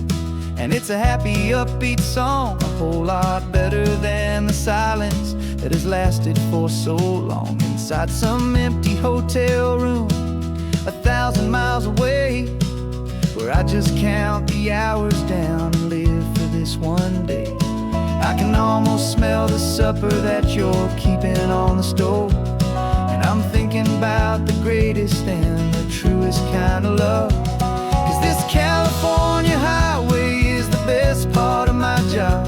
and it's a happy upbeat song, a whole lot better than the silence that has lasted for so long inside some empty hotel room 1,000 miles away, where I just count the hours down and live for this one day. I can almost smell the supper that you're keeping on the stove, and I'm thinking about the greatest and the truest kind of love. 'Cause this California highway is the best part of my job.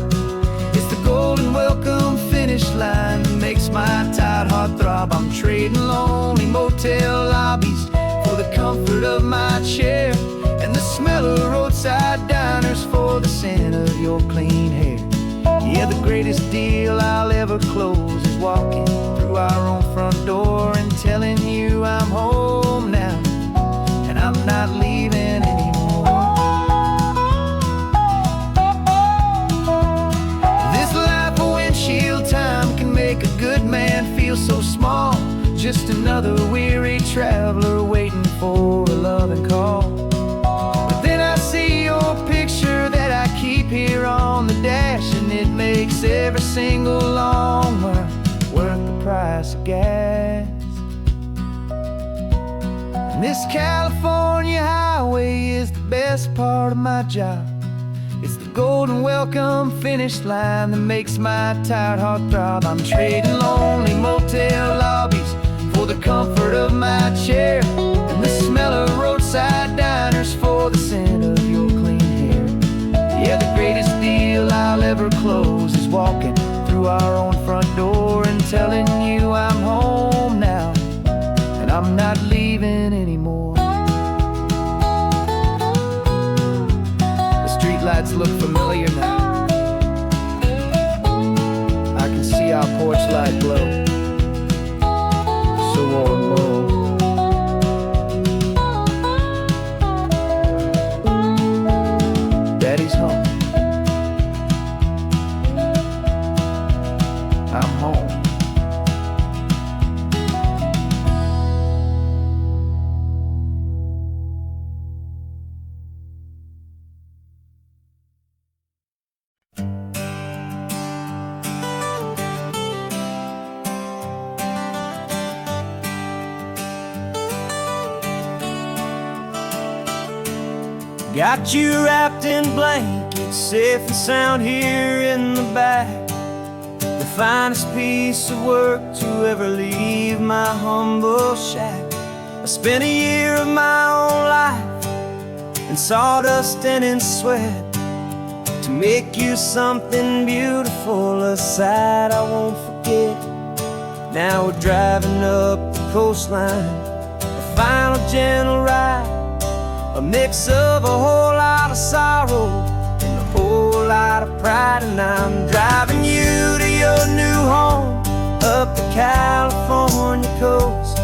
It's the golden welcome finish line that makes my tired heart throb. I'm trading lonely motel lobbies for the comfort of my chair and the smell of roadside diners for the scent of your clean hair. Yeah, the greatest deal I'll ever close is walking through our own front door and telling you I'm home now and I'm not leaving anymore. This life of windshield time can make a good man feel so small, just another weary traveler waiting for a loving call. But then I see your picture that I keep here on the dash, and it makes every single long mile worth the price of gas. And this California highway is the best part of my job. It's the golden welcome finish line that makes my tired heart throb. I'm trading lonely motel lobbies for the comfort of my chair and the smell of roadside diners for the scent of your clean hair. telling you I'm home now, and I'm not leaving anymore. The streetlights look familiar now. I can see our porch light glow, so warm, low. Daddy's home. I'm home. Got you wrapped in blankets, safe and sound here in the back. The finest piece of work to ever leave my humble shack. I spent a year of my own life in sawdust and in sweat to make you something beautiful, a sight I won't forget. Now we're driving up the coastline, a final gentle ride, a mix of a whole lot of sorrow and a whole lot of pride. And I'm driving you to your new home up the California coast,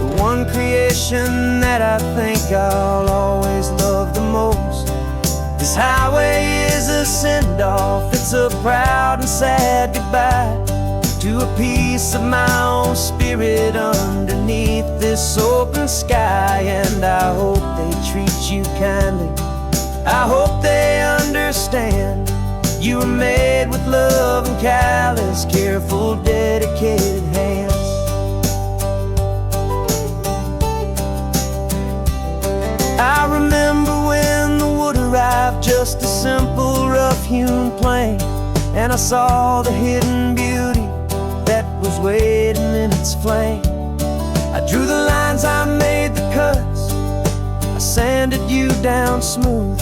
the one creation that I think I'll always love the most. This highway is a send-off, it's a proud and sad goodbye to a piece of my own spirit underneath this open sky. And I hope they treat you kindly, I hope they understand you were made with love and callous, careful, dedicated hands. I remember when the wood arrived, just a simple rough-hewn plank, and I saw the hidden beauty that was waiting in its flame. I drew the lines, I made the cuts, I sanded you down smooth.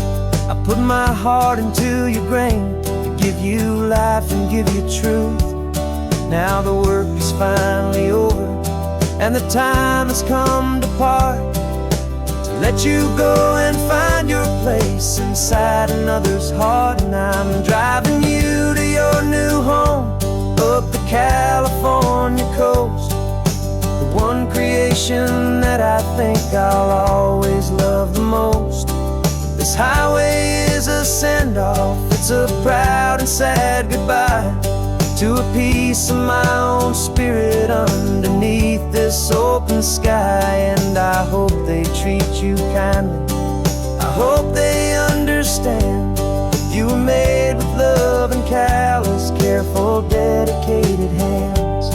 I put my heart into your grain to give you life and give you truth. Now the work is finally over, and the time has come to part, to let you go and find your place inside another's heart. And I'm driving you to your new home up the California coast, the one creation that I think I'll always love the most. This highway is a send-off, it's a proud and sad goodbye to a piece of my own spirit underneath this open sky. And I hope they treat you kindly, I hope they understand you were made with love and callous, careful, dedicated hands.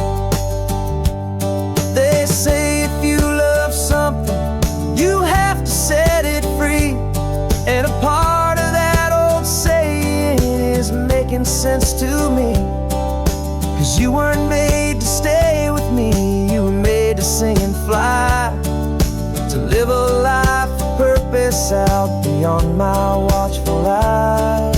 They say if you love something, you have to set it free. And a part of that old saying is making sense to me, 'cause you weren't made to stay with me, you were made to sing and fly, to live a life of purpose out beyond my watchful eye.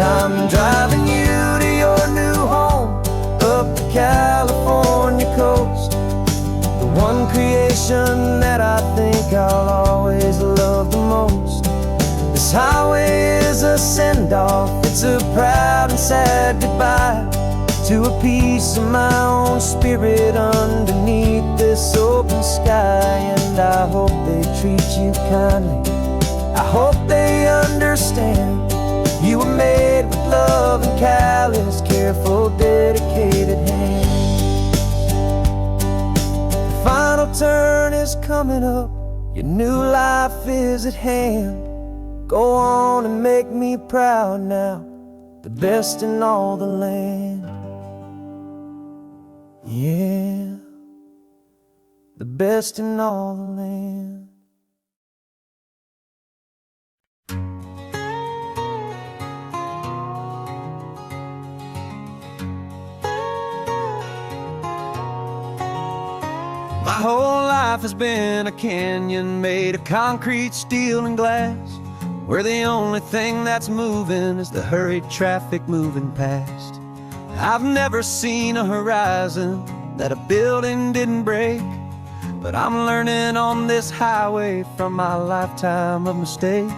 I'm driving you to your new home up the California coast, the one creation that I think I'll always love the most. This highway is a send-off, it's a proud and sad goodbye to a piece of my own spirit underneath this open sky. And I hope they treat you kindly, I hope they understand you were made with love and callous, careful, dedicated hands. The final turn is coming up, your new life is at hand. Go on and make me proud now, the best in all the land. Yeah, the best in all the land. My whole life has been a canyon made of concrete, steel, and glass, where the only thing that's moving is the hurried traffic moving past. I've never seen a horizon that a building didn't break, but I'm learning on this highway from my lifetime of mistakes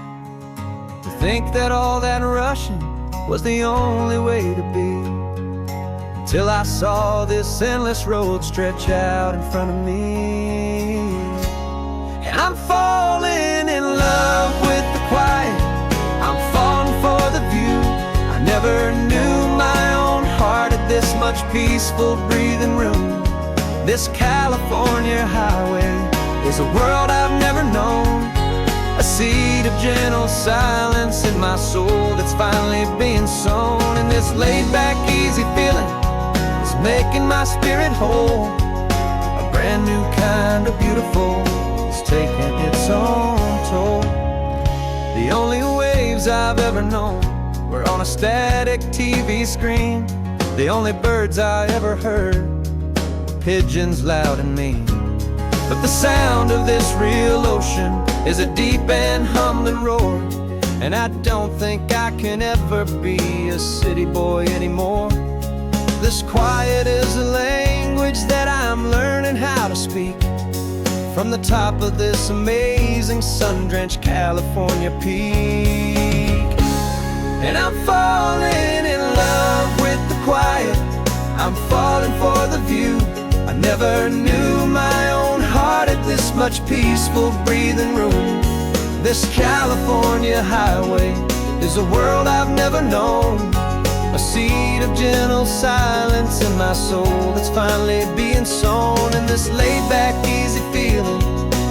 to think that all that rushing was the only way to be. Till I saw this endless road stretch out in front of me. And I'm falling in love with the quiet, I'm falling for the view. I never knew my own heart had this much peaceful breathing room. This California highway is a world I've never known, a seed of gentle silence in my soul that's finally being sown. And this laid-back, easy feeling is making my spirit whole. A brand new kind of beautiful is taking its own toll. The only waves I've ever known were on a static TV screen. The only birds I ever heard were pigeons loud and mean. But the sound of this real ocean is a deep and humbling roar, and I don't think I can ever be a city boy anymore. This quiet is a language that I'm learning how to speak from the top of this amazing sun-drenched California peak. And I'm falling in love with the quiet, I'm falling for the view. I never knew my own heart had this much peaceful breathing room. This California highway is a world I've never known, a seed of gentle silence in my soul that's finally being sown. And this laid-back, easy feeling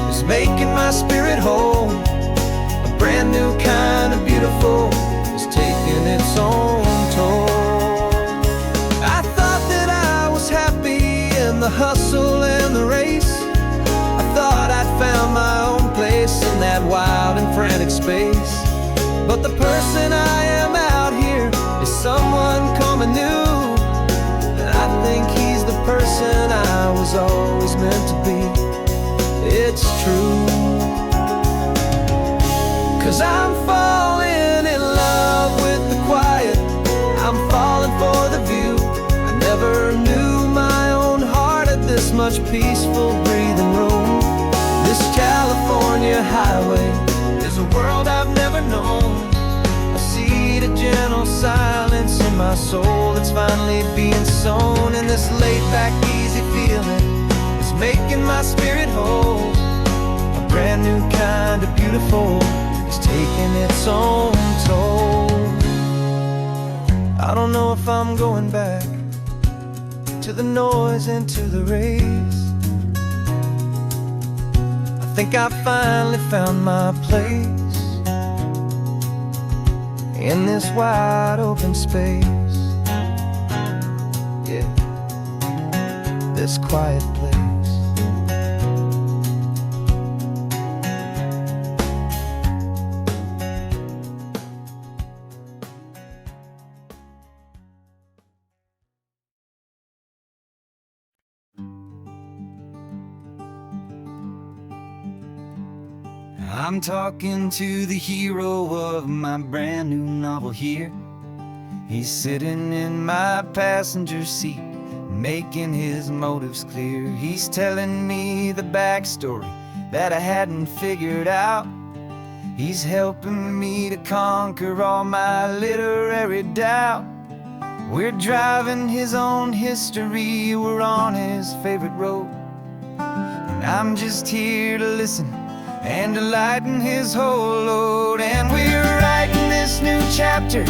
is making my spirit whole. A brand new kind of beautiful is taking its own toll. I thought that I was happy in the hustle and the race. I thought I'd found my own place in that wild and frantic space. But the person I am out here is someone coming new, and I think he's the person I was always meant to be. It's true, 'cause I'm falling in love with the quiet, I'm falling for the view. I never knew my own heart had this much peaceful breathing room. This California highway is a world I've never known, a seed of gentle silence in my soul that's finally being sown. And this laid-back, easy feeling is making my spirit whole. A brand new kind of beautiful is taking its own toll. I don't know if I'm going back to the noise and to the race. I think I finally found my place in this wide open space. Yeah, this quiet place. I'm talking to the hero of my brand new novel here. He's sitting in my passenger seat, making his motives clear. He's telling me the backstory that I hadn't figured out. He's helping me to conquer all my literary doubt. We're driving his own history, we're on his favorite road, and I'm just here to listen and to lighten his whole load. And we're writing this new chapter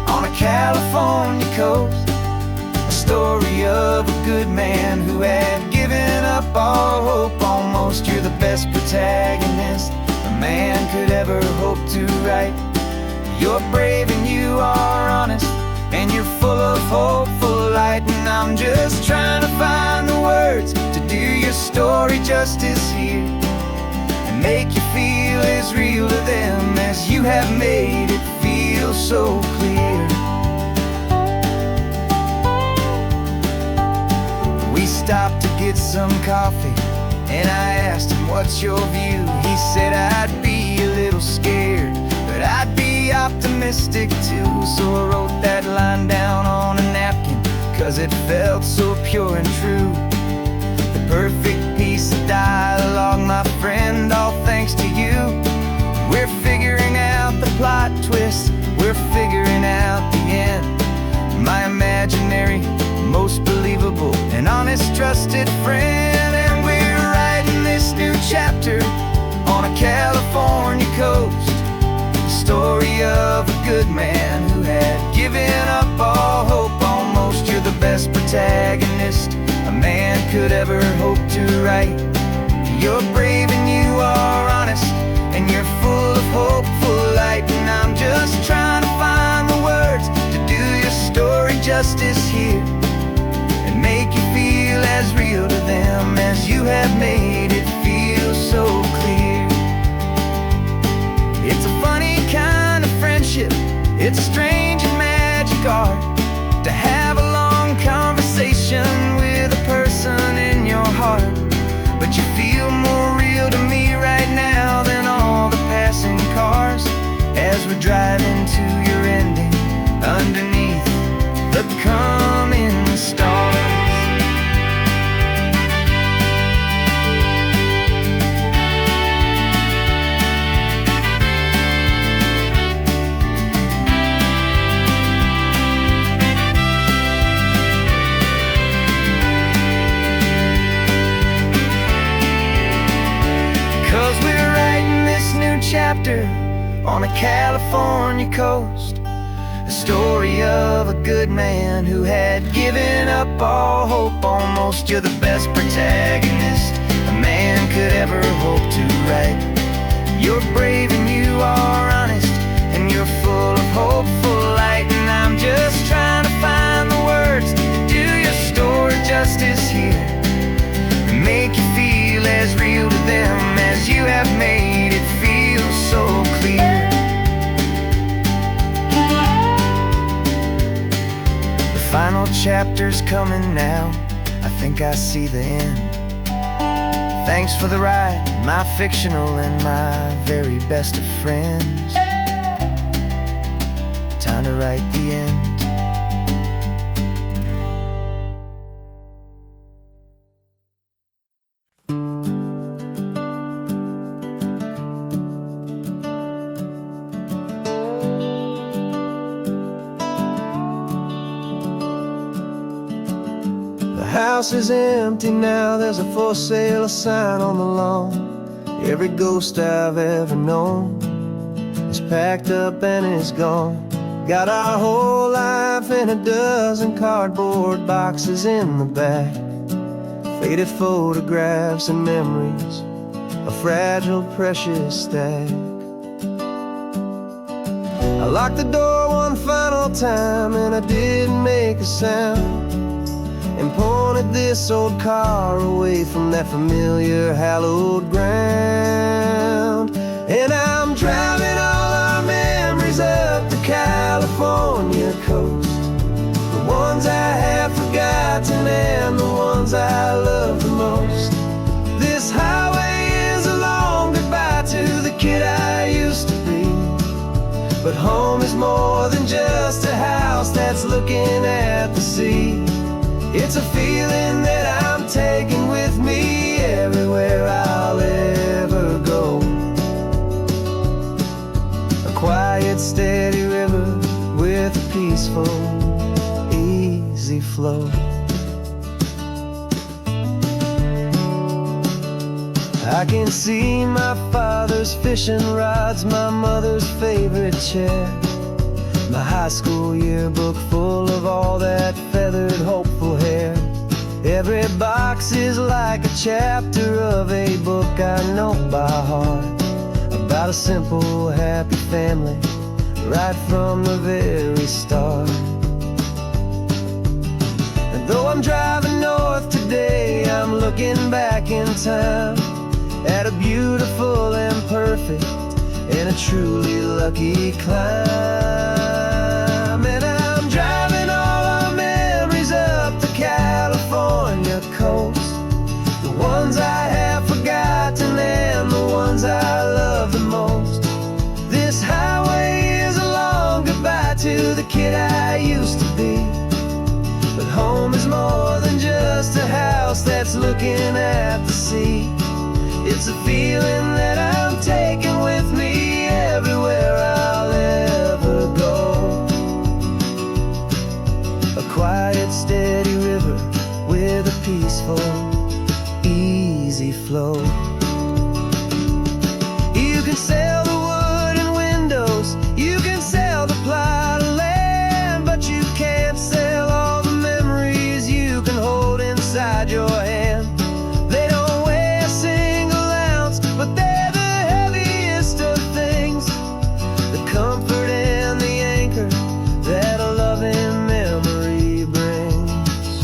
on a California coast, a story of a good man who had given up all hope almost. You're the best protagonist a man could ever hope to write. You're brave and you are honest, and you're full of hopeful light. And I'm just trying to find the words to do your story justice here, make you feel as real to them as you have made it feel so clear. We stopped to get some coffee And I asked him, what's your view? He said, I'd be a little scared, but I'd be optimistic too. So I wrote that line down on a napkin, 'cause it felt so pure and true. The perfect piece of dialogue, my friend, all thanks to you. We're figuring out the plot twist, we're figuring out the end. My imaginary, most believable and honest trusted friend. And we're writing this new chapter on a California coast, the story of a good man who had given up all hope almost. You're the best protagonist a man could ever hope to write. You're brave and you are honest, and you're full of hopeful light. And I'm just trying to find the words to do your story justice here, and make you feel as real to them as you have made it feel so clear. It's a funny kind of friendship, it's strange and magic art to have a long conversation with a person in your heart. But you feel more real to me right now than all the passing cars, as we're driving to your ending underneath the coming stars. 'Cause we're writing this new chapter on a California coast, a story of a good man who had given up all hope almost. You're the best protagonist a man could ever hope to write. You're brave and you are honest, and you're full of hopeful light. And I'm just trying to find the words to do your story justice here, and make you feel as real to them as you have made it feel so clear. The final chapter's coming now, I think I see the end. Thanks for the ride, my fictional and my very best of friends. Time to write the end. The house is empty now, there's a for sale sign on the lawn. Every ghost I've ever known is packed up and is gone. Got our whole life in a dozen cardboard boxes in the back, faded photographs and memories, a fragile, precious stack. I locked the door one final time and I didn't make a sound, and pointed this old car away from that familiar hallowed ground. And I'm driving all our memories up the California coast, the ones I have forgotten and the ones I love the most. This highway is a long goodbye to the kid I used to be, but home is more than just a house that's looking at the sea. It's a feeling that I'm taking with me everywhere I'll ever go. A quiet, steady river with a peaceful, easy flow. I can see my father's fishing rods, my mother's favorite chair, my high school yearbook full of all that feathered, hopeful hair. Every box is like a chapter of a book I know by heart, about a simple, happy family right from the very start. And though I'm driving north today, I'm looking back in time at a beautiful and perfect and a truly lucky climb. And I'm driving all our memories up the California coast, the ones I have home is more than just a house that's looking at the sea. It's a feeling that I'm taking with me everywhere I'll ever go. A quiet, steady river with a peaceful, easy flow. You can sail the wooden windows, you can sail the plot of land, but you can't sail all the memories you can hold inside your hand. They don't weigh a single ounce, but they're the heaviest of things, the comfort and the anchor that a loving memory brings.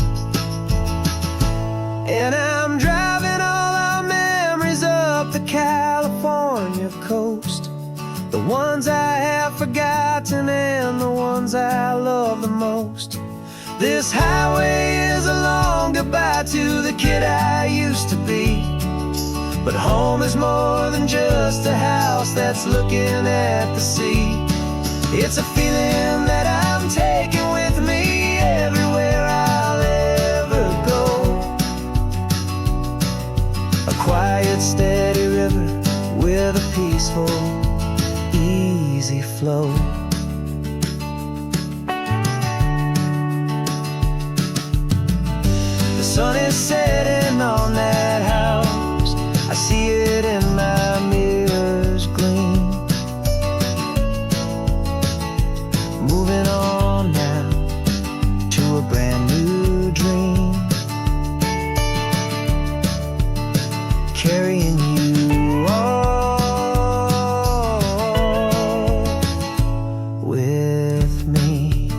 And I'm driving all our memories up the California coast, the ones I have forgotten and the ones I love the most. This highway is a long goodbye to the kid I used to be, but home is more than just a house that's looking at the sea. It's a feeling that I'm taking with me everywhere I'll ever go. A quiet, steady river with a peaceful, easy flow. The sun is setting on that house, I see it in my mirror's gleam. Moving on now to a brand new dream, carrying you all with me.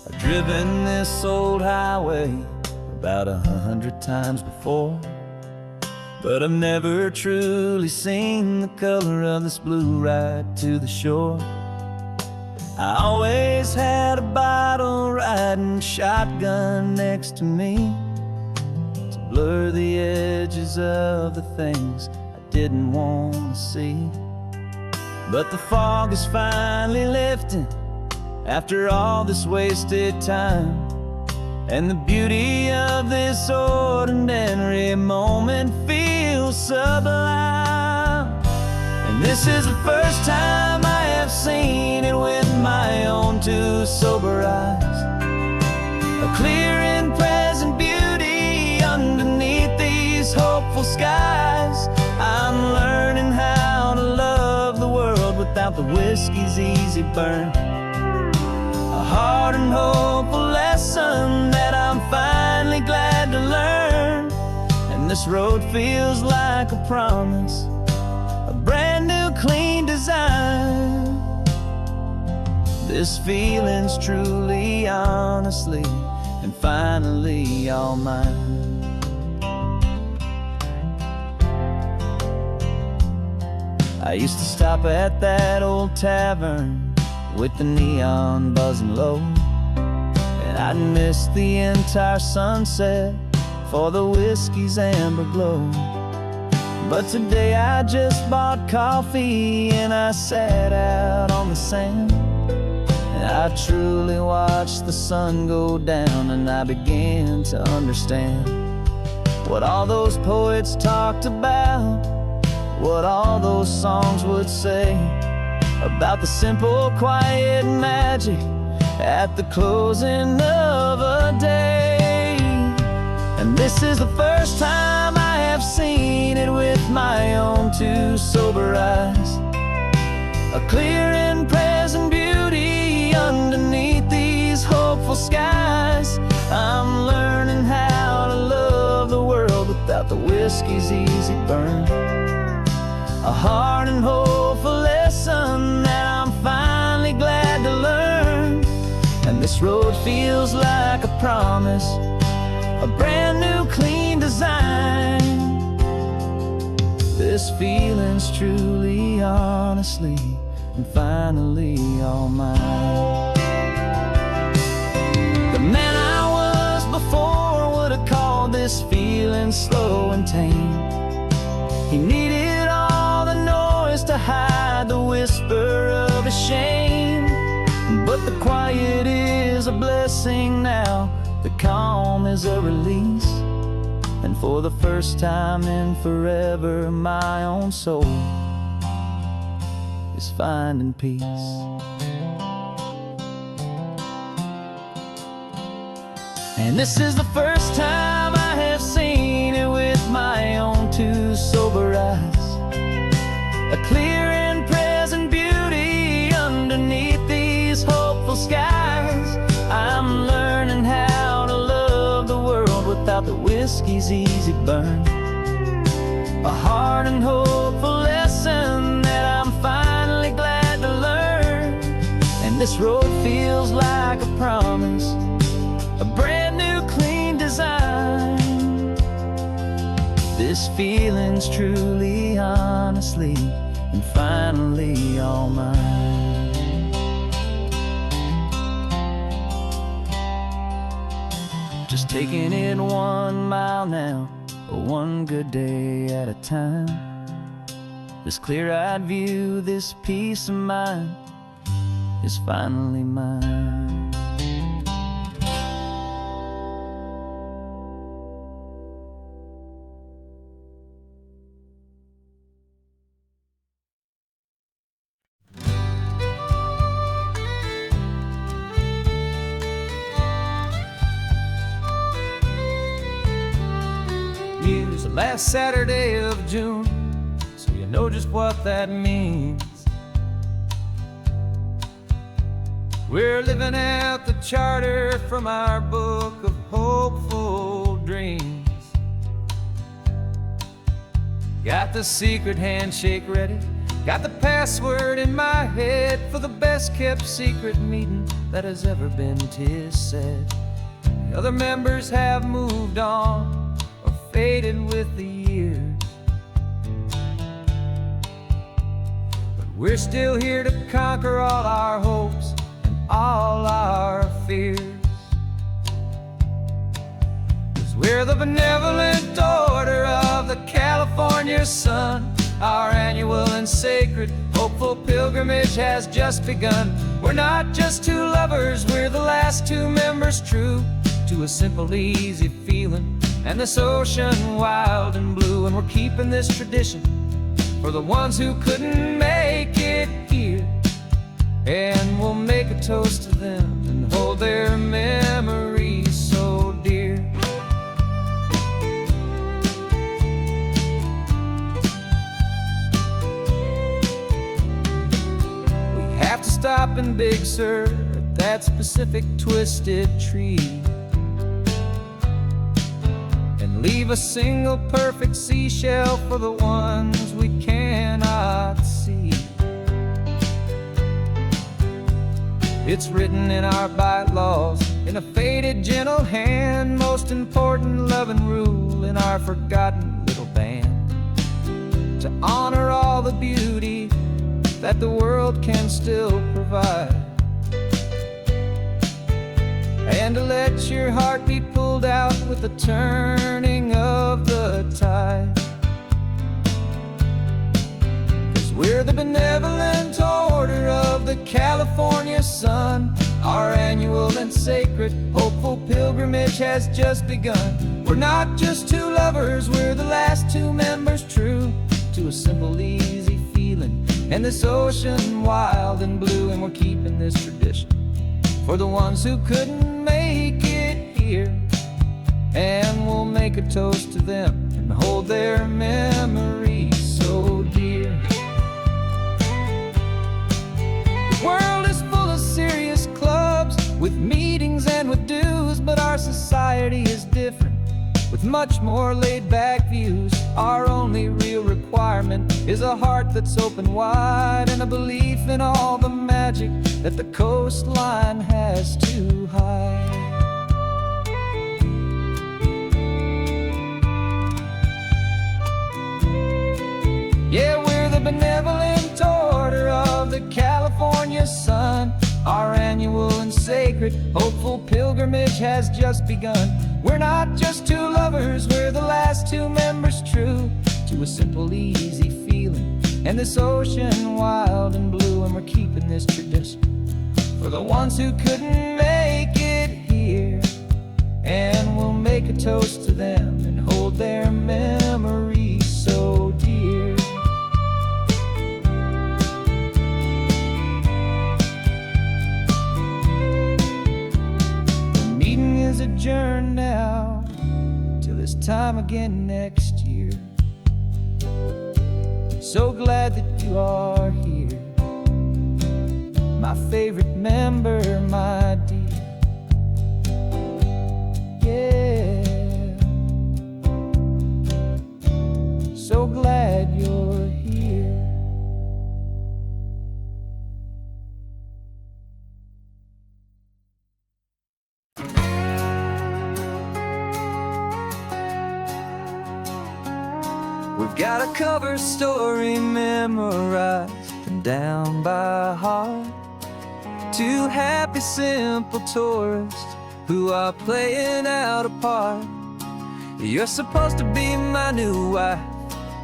I've driven this old highway about 100 times before, but I've never truly seen the color of this blue right to the shore. I always had a bottle riding shotgun next to me to blur the edges of the things I didn't want to see. But the fog is finally lifting after all this wasted time, and the beauty of this ordinary moment feels sublime. And this is the first time I have seen it with my own two sober eyes, a clear and present beauty underneath these hopeful skies. I'm learning how to love the world without the whiskey's easy burn, a hard and hopeful lesson that I'm finally glad to learn. And this road feels like a promise, a brand new clean design. This feeling's truly, honestly, and finally all mine. I used to stop at that old tavern with the neon buzzing low, and I'd miss the entire sunset for the whiskey's amber glow. But today I just bought coffee and I sat out on the sand, and I truly watched the sun go down, and I began to understand what all those poets talked about, what all those songs would say about the simple, quiet magic at the closing of a day. And this is the first time I have seen it with my own two sober eyes, a clear and present beauty underneath these hopeful skies. I'm learning how to love the world without the whiskey's easy burn, a hard and hopeful lesson that I'm finally glad to learn. And this road feels like a promise, a brand new clean design. This feeling's truly, honestly, and finally all mine. The man I was before would have called this feeling slow and tame. He needed all the noise to hide the whisper of his shame. But the quiet is a blessing now, the calm is a release. And for the first time in forever, my own soul is finding peace. And this is the first time I have seen it with my own two sober eyes. A clear and present beauty underneath these hopeful skies. I'm learning how to love the world without the whiskey's easy burn. A hard and hopeful lesson that I'm finally glad to learn. And this road feels like a promise, a brand new clean design. This feeling's truly, honestly, and finally all mine. Just taking it 1 mile now, one good day at a time. This clear-eyed view, this peace of mind is finally mine. Use the last Saturday of June, so you know just what that means. We're living out the charter from our book of hopeful dreams. Got the secret handshake ready, got the password in my head for the best kept secret meeting that has ever been, 'tis said. The other members have moved on, faded with the years, but we're still here to conquer all our hopes and all our fears. 'Cause we're the benevolent order of the California sun. Our annual and sacred hopeful pilgrimage has just begun. We're not just two lovers, we're the last two members true to a simple, easy feeling and this ocean wild and blue. And we're keeping this tradition for the ones who couldn't make it here. And we'll make a toast to them and hold their memories so dear. We have to stop in Big Sur at that specific twisted tree, leave a single perfect seashell for the ones we cannot see. It's written in our bylaws in a faded gentle hand, most important loving rule in our forgotten little band, to honor all the beauty that the world can still provide, and to let your heart be pulled out with the turning of the tide. 'Cause we're the benevolent order of the California sun. Our annual and sacred hopeful pilgrimage has just begun. We're not just two lovers, we're the last two members true to a simple, easy feeling and this ocean wild and blue. And we're keeping this tradition for the ones who couldn't make it here. And we'll make a toast to them and hold their memories so dear. The world is full of serious clubs with meetings and with dues, but our society is different with much more laid-back views. Our only real requirement is a heart that's open wide and a belief in all the magic that the coastline has to hide. Yeah, we're the benevolent order of the California sun. Our annual and sacred, hopeful pilgrimage has just begun. We're not just two lovers, we're the last two members true to a simple, easy feeling. And this ocean wild and blue, and we're keeping this tradition for the ones who couldn't make it here. And we'll make a toast to them and hold their memories so dear. The meeting is adjourned now till this time again next year. So glad that you are here, my favorite member, my dear. Yeah, so glad you're here. We've got a cover story memorized and down by heart. Two happy, simple tourists who are playing out a part. You're supposed to be my new wife,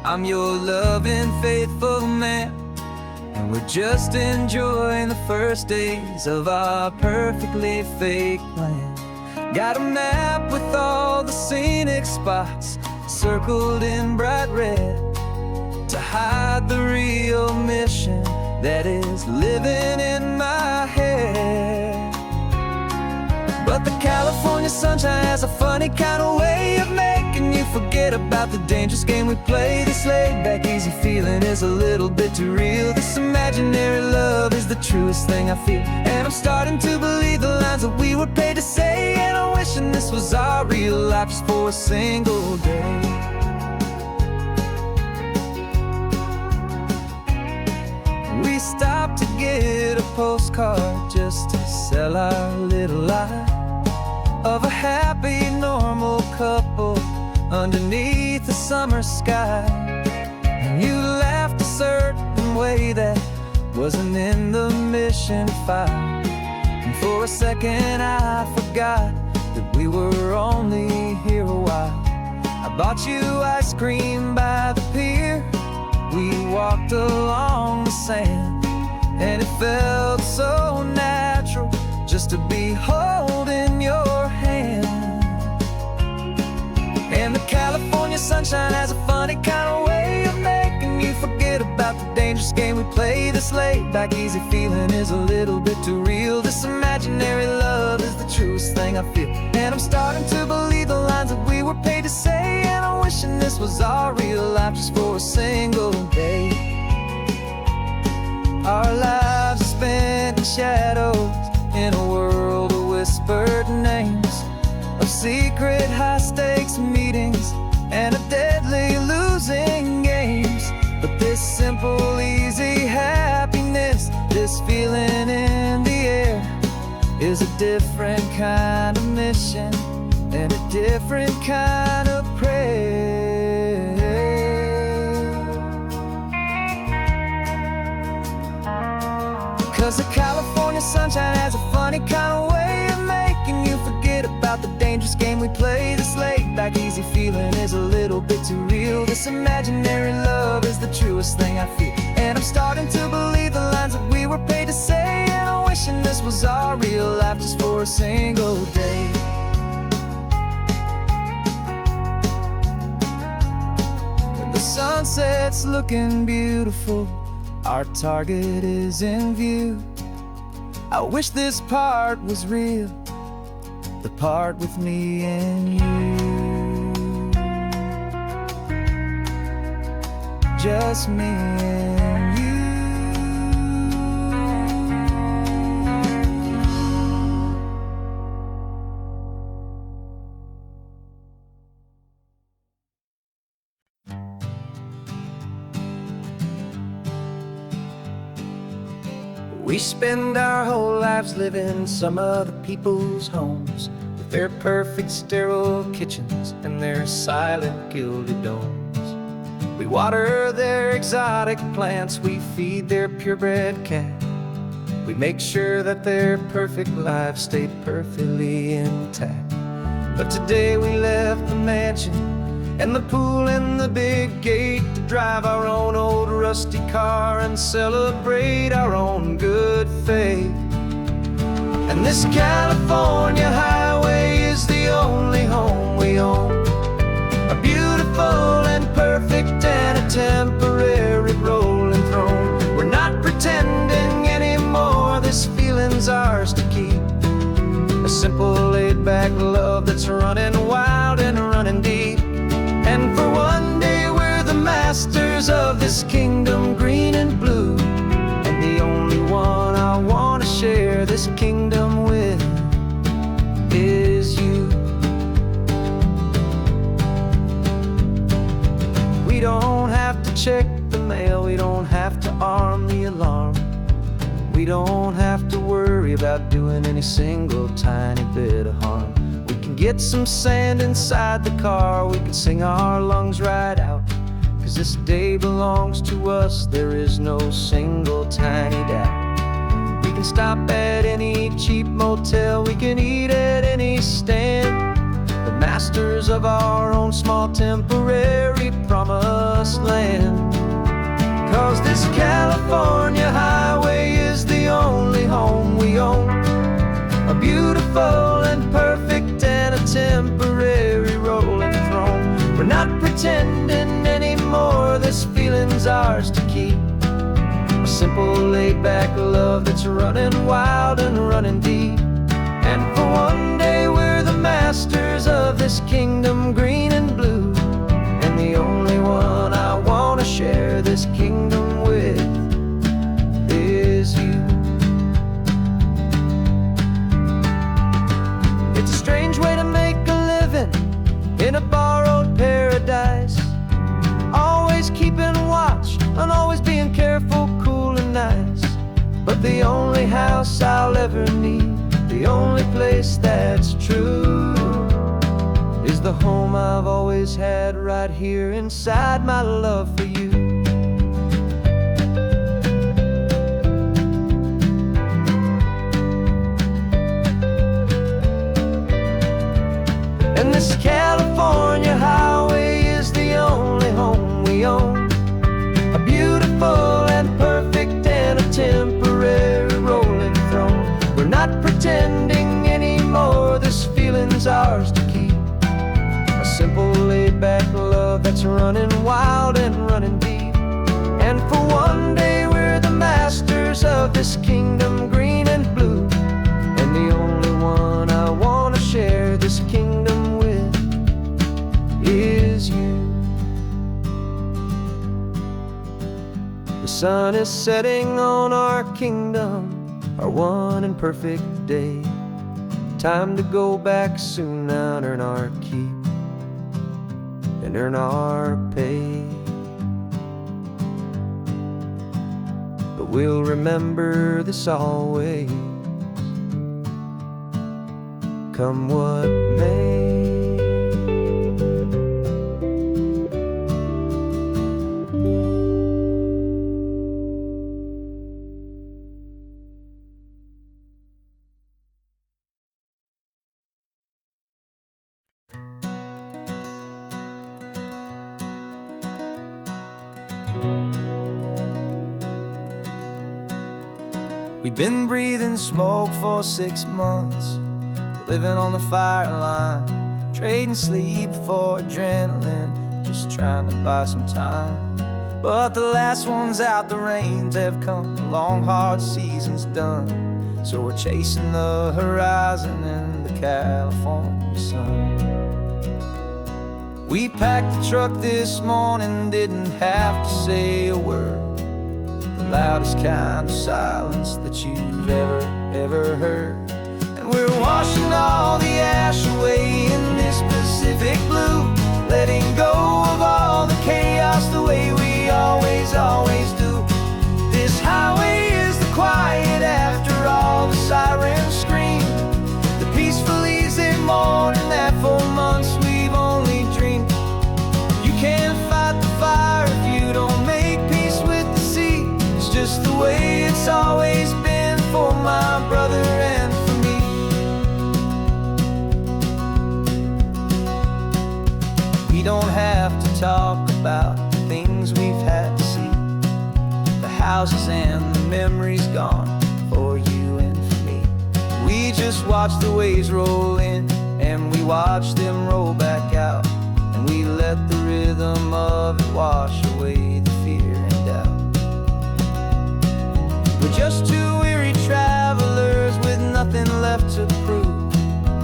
I'm your loving, faithful man. And we're just enjoying the first days of our perfectly fake plan. Got a map with all the scenic spots circled in bright red to hide the real mission that is living in my head. But the California sunshine has a funny kind of way of making you forget about the dangerous game we play. This laid-back, easy feeling is a little bit too real. This imaginary love is the truest thing I feel. And I'm starting to believe the lines that we were paid to say. And I'm wishing this was our real life just for a single day. We stopped to get a postcard just to sell our little lie of a happy, normal couple underneath the summer sky. And you laughed a certain way that wasn't in the mission file. And for a second I forgot that we were only here a while. I bought you ice cream by the pier. We walked along the sand, and it felt so natural just to be holding your hand. And the California sunshine has a funny kind of way of making you forget about the dangerous game we play. This laid-back, easy feeling is a little bit too real. This imaginary love is the truest thing I feel. And I'm starting to believe the lines that we were paid to say. And I'm wishing this was our real life just for a single day. Our lives are spent in shadows, in a world of whispered names, of secret high-stakes meetings and of deadly losing games. But this simple, easy happiness, this feeling in the air, is a different kind of mission and a different kind of prayer. 'Cause the California sunshine has a funny kind of way of making you forget about the dangerous game we play. This laid-back, easy feeling is a little bit too real. This imaginary love is the truest thing I feel. And I'm starting to believe the lines that we were paid to say. And I'm wishing this was our real life just for a single day. The sunset's looking beautiful, our target is in view. I wish this part was real, the part with me and you. Just me and you. We spend our whole lives living some other people's homes, with their perfect sterile kitchens and their silent gilded domes. We water their exotic plants, we feed their purebred cat. We make sure that their perfect lives stay perfectly intact. But today we left the mansion and the pool and the big gate to drive our own old rusty car and celebrate our own good faith. And this California highway is the only home we own, a beautiful and perfect and a temporary rolling throne. We're not pretending anymore, this feeling's ours to keep, a simple laid-back love that's running wild and running deep. And for one day we're the masters of this kingdom green and blue, and the only one I want to share this kingdom with is you. We don't have to check the mail, we don't have to arm the alarm, we don't have to worry about doing any single tiny bit of harm. We can get some sand inside the car, we can sing our lungs right out, 'cause this day belongs to us, there is no single tiny doubt. We can stop at any cheap motel, we can eat at any stand, the masters of our own small temporary promised land. 'Cause this California highway is the only home we own, a beautiful and perfect and a temporary rolling throne. We're not pretending anymore, this feeling's ours to keep, a simple laid-back love that's running wild and running deep. And for one day we're the masters of this kingdom green and blue, and the only one I want to share this kingdom with is you. It's a strange way to make a living in a borrowed paradise, always keeping watch and always being careful, cool and nice. But the only house I'll ever need, the only place that's true, is the home I've always had right here inside my love for you. And this California highway is the only home we own, a beautiful and perfect and a temporary rolling throne. We're not pretending anymore, this feeling's ours to keep, a simple laid-back love that's running wild and running deep. And for one day we're the masters of this kingdom green and blue, and the only one I want to share this kingdom with is you. The sun is setting on our kingdom, our one and perfect day. Time to go back soon now and earn our keep and earn our pay. But we'll remember this always, come what may. We've been breathing smoke for 6 months, living on the fire line, trading sleep for adrenaline, just trying to buy some time. But the last one's out, the rains have come, the long hard season's done, so we're chasing the horizon in the California sun. We packed the truck this morning, didn't have to say a word, the loudest kind of silence that you've ever heard. And we're washing all the ash away in this Pacific blue, letting go of all the chaos the way we always do. This highway is the quiet after all the sirens scream, the peaceful easy morning that for months we've only dreamed. You can't fight the fire houses and the memories gone for you and for me. We just watch the waves roll in, and we watch them roll back out, and we let the rhythm of it wash away the fear and doubt. We're just two weary travelers with nothing left to prove,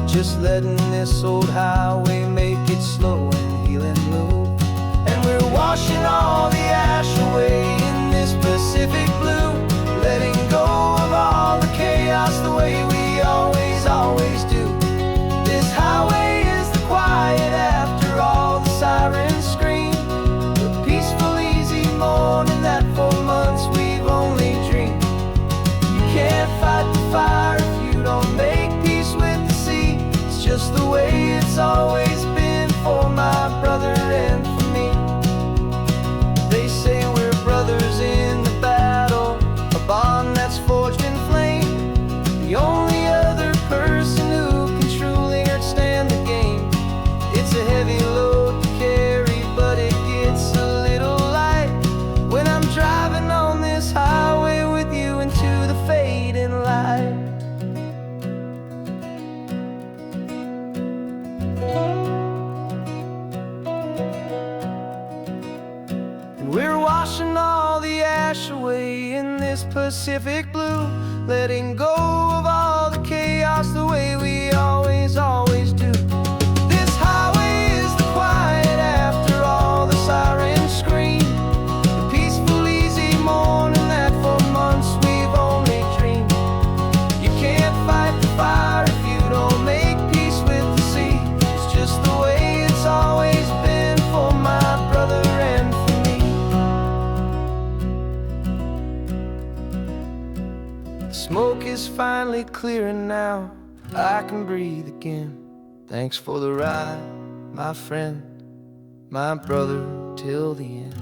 just letting this old highway make it slow and healing move. And we're washing all the ash away in this Pacific blue, letting go of all the chaos the way we always, always do. This highway is the quiet after all the sirens scream, the peaceful, easy morning that for months we've only dreamed. You can't fight the fire if you don't make peace with the sea. It's just the way it's always been for my brother and for me. They say we're brothers in the battle, a bond that's forged in flame. The only other person who can truly understand the game. It's a heavy load to carry, but it gets a little light when I'm driving on this highway with you into the fading light. And we're washing all the ash away in this Pacific blue, letting go of all the chaos the way we always, always do. This highway is the quiet after all the sirens scream, the peaceful, easy morning that for months we've only dreamed. You can't fight the fire if you don't make peace with the sea. It's just the way it's always been for my brother and for me. The smoke is finally clearing now, I can breathe again. Thanks for the ride, my friend, my brother, till the end.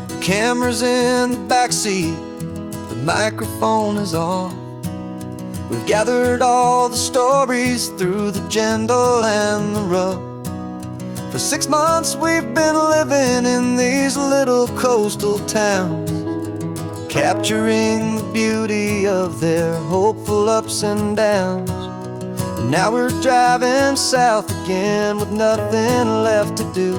The camera's in the backseat, the microphone is on. We've gathered all the stories through the gentle and the rough. For 6 months we've been living in these little coastal towns, capturing the beauty of their hopeful ups and downs. And now we're driving south again with nothing left to do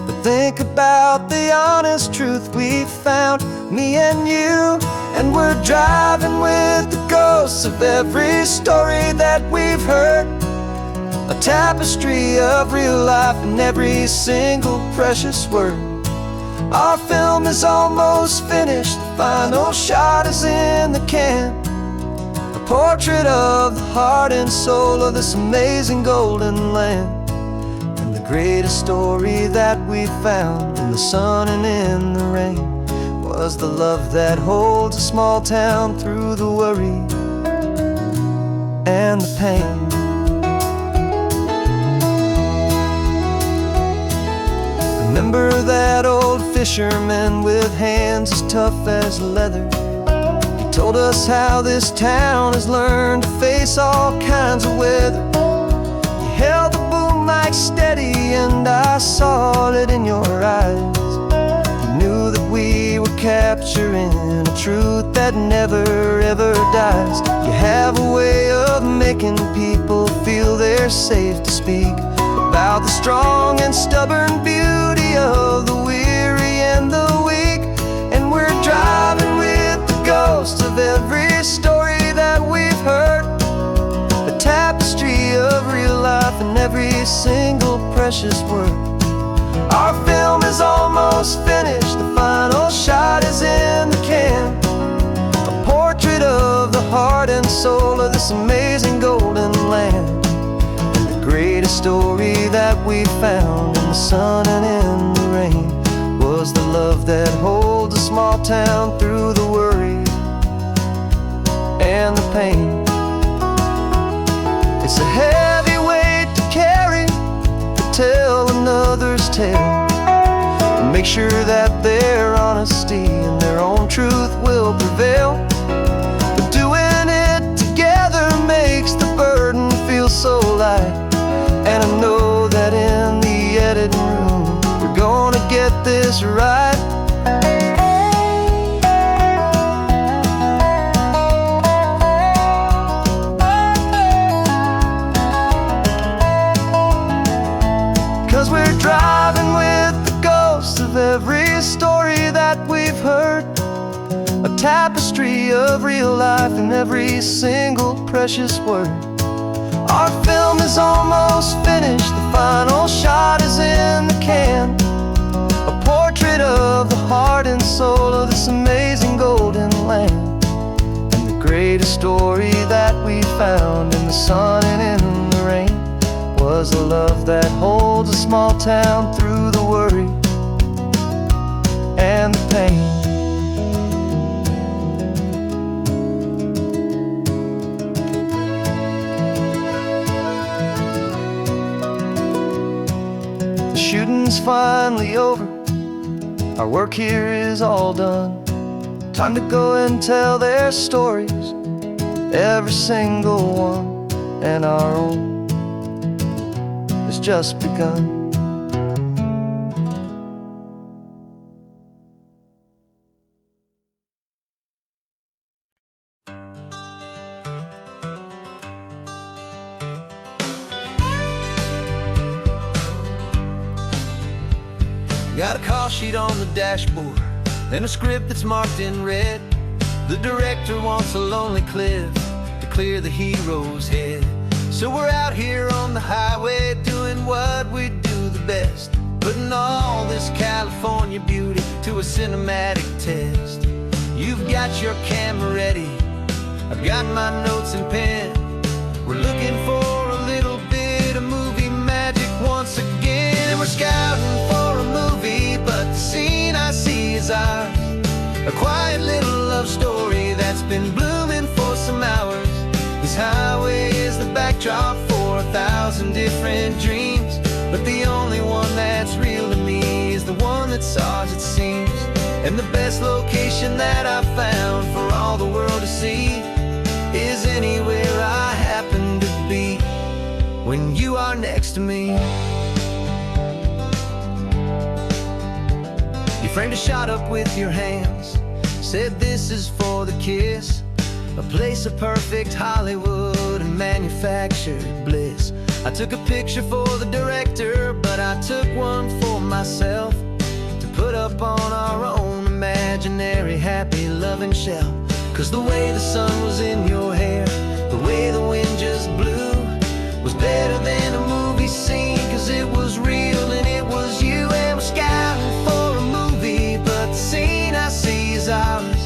but think about the honest truth we found, me and you. And we're driving with the ghosts of every story that we've heard, a tapestry of real life in every single precious word. Our film is almost finished, the final shot is in the can, a portrait of the heart and soul of this amazing golden land. And the greatest story that we found in the sun and in the rain was the love that holds a small town through the worry and the pain. Remember that old fisherman with hands as tough as leather? He told us how this town has learned to face all kinds of weather. You held the boom mic steady and I saw it in your eyes. Knew that we were capturing a truth that never ever dies. You have a way of making people feel they're safe to speak about the strong and stubborn beauty of the weary and the weak. And we're driving with the ghosts of every story that we've heard, a tapestry of real life in every single precious word. Our film is almost finished, the final shot is in the can, a portrait of the heart and soul of this amazing golden land. And the greatest story that we found in the sun and in the rain was the love that holds a small town through the worry and the pain. It's a heavy weight to carry, to tell another's tale, and make sure that they're honest will prevail. But doing it together makes the burden feel so light. And I know that in the editing room we're gonna get this right. 'Cause we're driving with the ghosts of every story that we've heard, a tapestry of real life in every single precious word. Our film is almost finished, the final shot is in the can, a portrait of the heart and soul of this amazing golden land. And the greatest story that we found in the sun and in the rain was a love that holds a small town through the worry and the pain. The shooting's finally over, our work here is all done. Time to go and tell their stories, every single one, and our own has just begun. Got a call sheet on the dashboard and a script that's marked in red. The director wants a lonely cliff to clear the hero's head. So we're out here on the highway doing what we do the best, putting all this California beauty to a cinematic test. You've got your camera ready, I've got my notes and pen. We're looking for a little bit of movie magic once again. And we're scouting for a movie, but the scene I see is ours, a quiet little love story that's been blooming for some hours. This highway is the backdrop for 1,000 different dreams, but the only one that's real to me is the one that's ours, it seems. And the best location that I've found for all the world to see is anywhere I happen to be when you are next to me. You framed a shot up with your hands, said this is for the kiss, a place of perfect Hollywood and manufactured bliss. I took a picture for the director, but I took one for myself to put up on our own imaginary happy loving shelf. 'Cause the way the sun was in your hair, the way the wind just blew, was better than a movie scene, 'cause it was real and it was you. And we're scouting for a movie, but the scene I see is ours,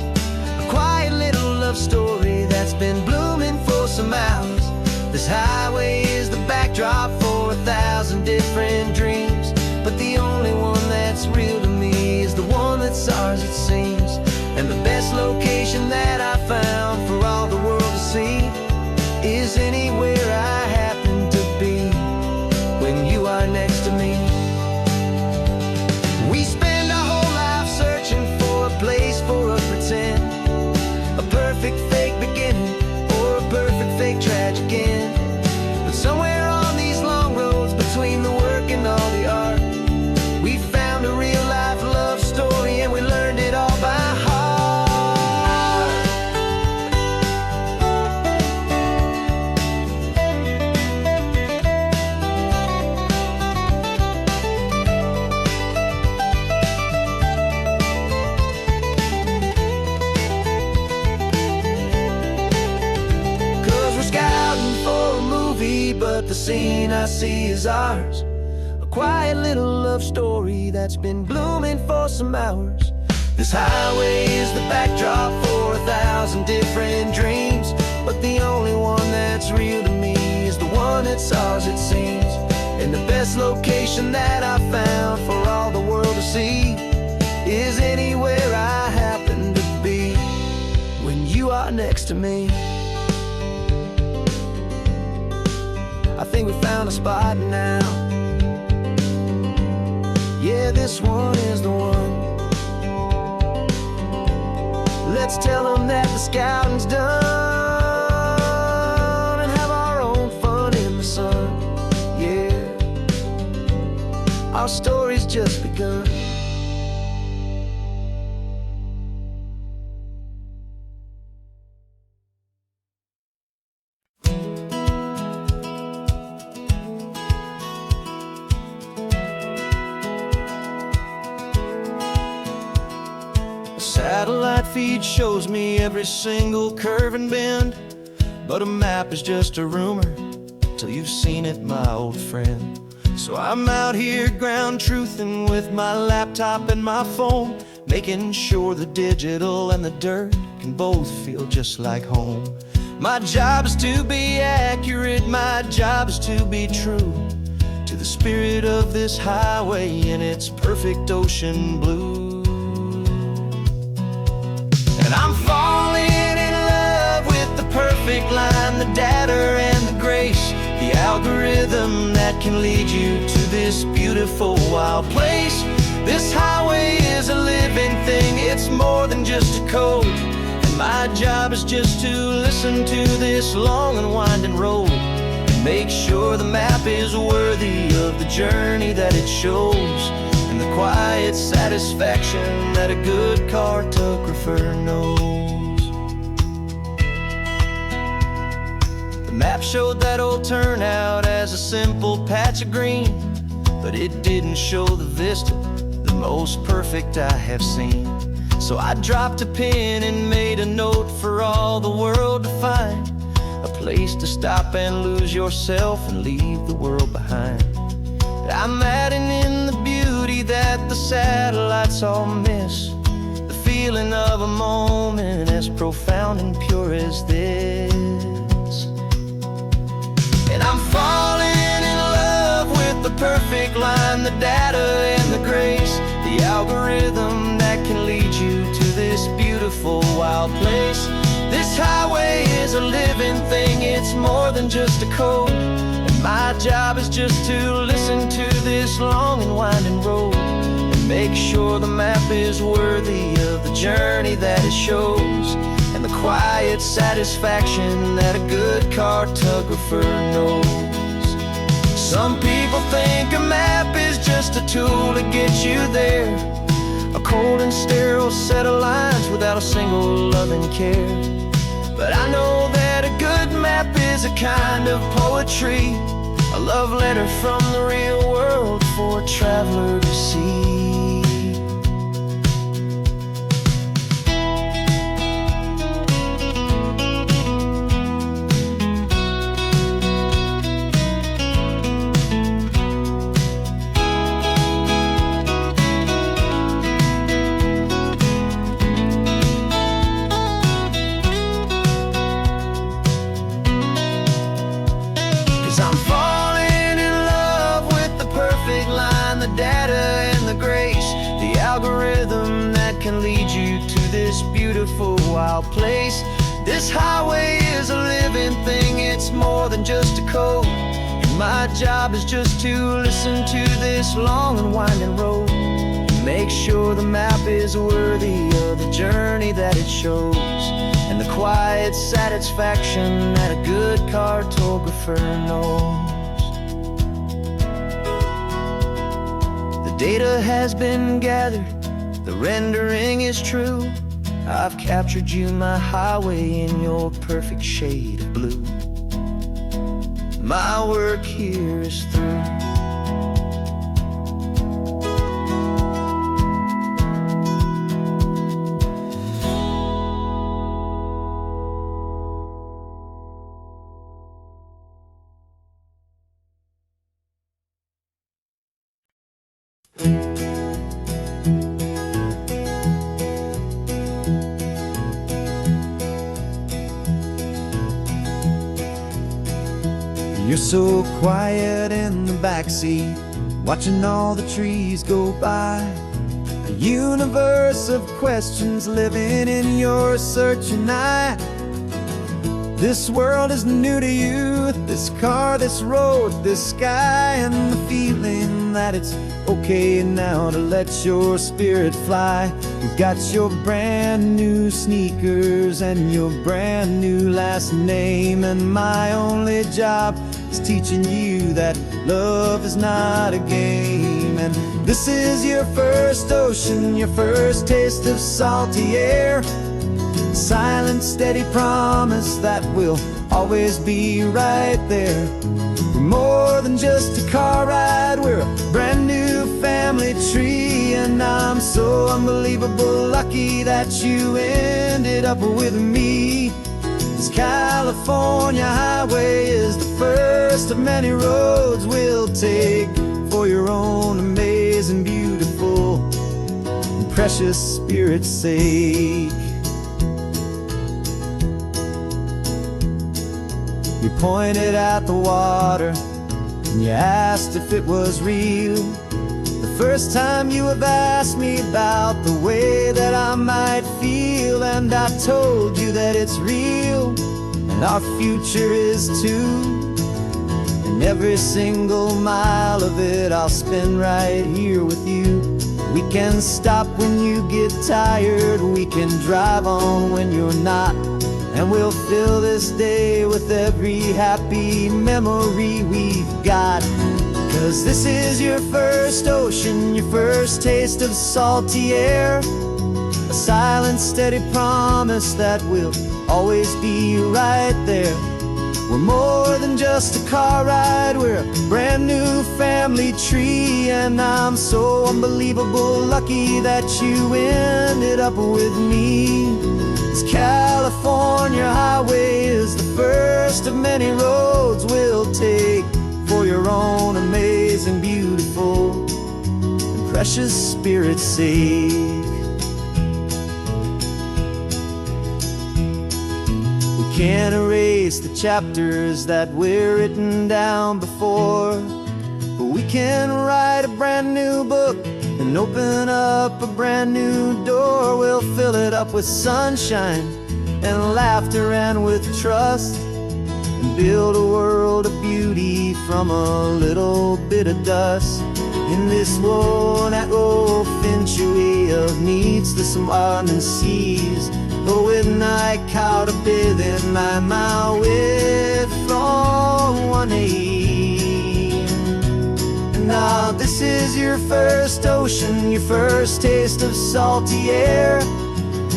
a quiet little love story that's been blooming for some hours. This highway is the backdrop for 1,000 different dreams, but the only one that's real to me is the one that's ours, it seems. And the best location that I found for all the world to see is anywhere I happen to be when you are next to me. We spend our whole life searching for a place for a pretend, a perfect fake beginning or a perfect fake tragic end. But somewhere on these long roads between the work and all the art, we found a real life love story and we learned it all by heart. 'Cause we're scouting for a movie, but the scene I see is ours, a quiet little love story that's been blooming for some hours. This highway is the backdrop for 1,000 different dreams, but the only one that's real to me is the one that's ours, it seems. And the best location that I found for all the world to see is anywhere I happen to be when you are next to me. I think we found a spot now. Yeah, this one is the one. Let's tell them that the scouting's done and have our own fun in the sun. Yeah, our story's just begun. Satellite feed shows me every single curve and bend, but a map is just a rumor till you've seen it, my old friend. So I'm out here ground truthing with my laptop and my phone, making sure the digital and the dirt can both feel just like home. My job is to be accurate, my job is to be true to the spirit of this highway in its perfect ocean blue. And I'm falling in love with the perfect line, the data and the grace, the algorithm that can lead you to this beautiful wild place. This highway is a living thing, it's more than just a code. And my job is just to listen to this long and winding road and make sure the map is worthy of the journey that it shows, and the quiet satisfaction that a good cartographer knows. The map showed that old turnout as a simple patch of green, but it didn't show the vista, the most perfect I have seen. So I dropped a pin and made a note for all the world to find, a place to stop and lose yourself and leave the world behind. I'm adding in the beauty that the satellites all miss, the feeling of a moment as profound and pure as this. And I'm falling in love with the perfect line, the data and the grace, the algorithm that can lead you to this beautiful wild place. This highway is a living thing, it's more than just a code. My job is just to listen to this long and winding road and make sure the map is worthy of the journey that it shows, and the quiet satisfaction that a good cartographer knows. Some people think a map is just a tool to get you there, a cold and sterile set of lines without a single loving care. But I know that a good map is a kind of poetry, a love letter from the real world for a traveler to see. 'Cause I'm falling in love with the perfect line, the data and the grace, the algorithm that can lead you to this beautiful wild place. This highway is a living thing, it's more than just a code. And my job is just to listen to this long and winding road and make sure the map is worthy of the journey that it shows, and the quiet satisfaction that a good cartographer knows. The data has been gathered, the rendering is true. I've captured you, my highway, in your perfect shade of blue. My work here is through. You're so quiet in the backseat, watching all the trees go by. A universe of questions living in your searching eye. This world is new to you, this car, this road, this sky, and the feeling that it's okay now to let your spirit fly. You've got your brand new sneakers and your brand new last name, and my only job is teaching you that love is not a game. And this is your first ocean, your first taste of salty air, silent, steady promise that we'll always be right there. We're more than just a car ride, we're a brand new family tree, and I'm so unbelievable lucky that you ended up with me. This California highway is the first of many roads we'll take for your own amazing, beautiful, and precious spirit's sake. You pointed at the water and you asked if it was real. The first time you have asked me about the way that I might feel, and I told you that it's real and our future is too. And every single mile of it I'll spend right here with you. We can stop when you get tired, we can drive on when you're not, and we'll fill this day with every happy memory we've got. 'Cause this is your first ocean, your first taste of salty air, a silent, steady promise that we'll always be right there. We're more than just a car ride, we're a brand new family tree, and I'm so unbelievable lucky that you ended up with me. This California highway is the first of many roads we'll take for your own amazing, beautiful, and precious spirit's sake. We can't erase the chapters that we're written down before, but we can write a brand new book and open up a brand new door. We'll fill it up with sunshine and laughter and with trust, and build a world of beauty from a little bit of dust. In this world that finchuí of needs to some and seas, but with night caught a bit in my way from one aid. Now this is your first ocean, your first taste of salty air,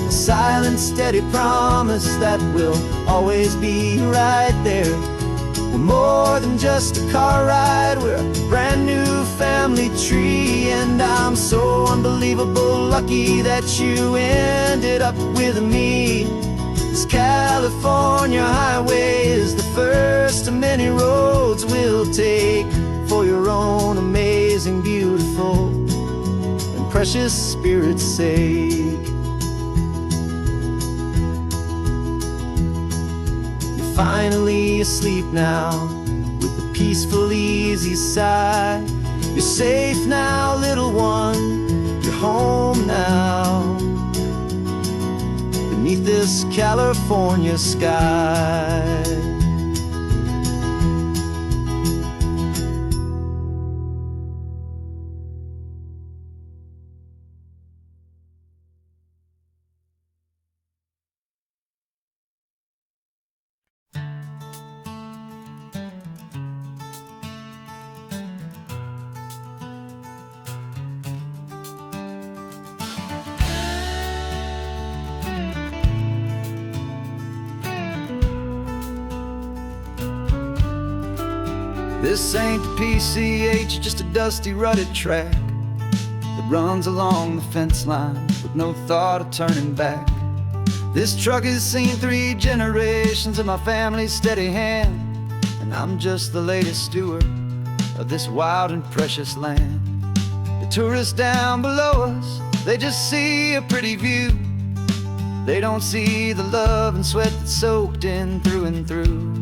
a silent, steady promise that we'll always be right there. We're more than just a car ride, we're a brand new family tree, and I'm so unbelievable lucky that you ended up with me. This California highway is the first of many roads we'll take for your own amazing, beautiful, and precious spirit's sake. You're finally asleep now with a peaceful, easy sigh. You're safe now, little one, you're home now, beneath this California sky. This ain't PCH, just a dusty, rutted track that runs along the fence line with no thought of turning back. This truck has seen 3 generations of my family's steady hand, and I'm just the latest steward of this wild and precious land. The tourists down below us, they just see a pretty view. They don't see the love and sweat that's soaked in through and through.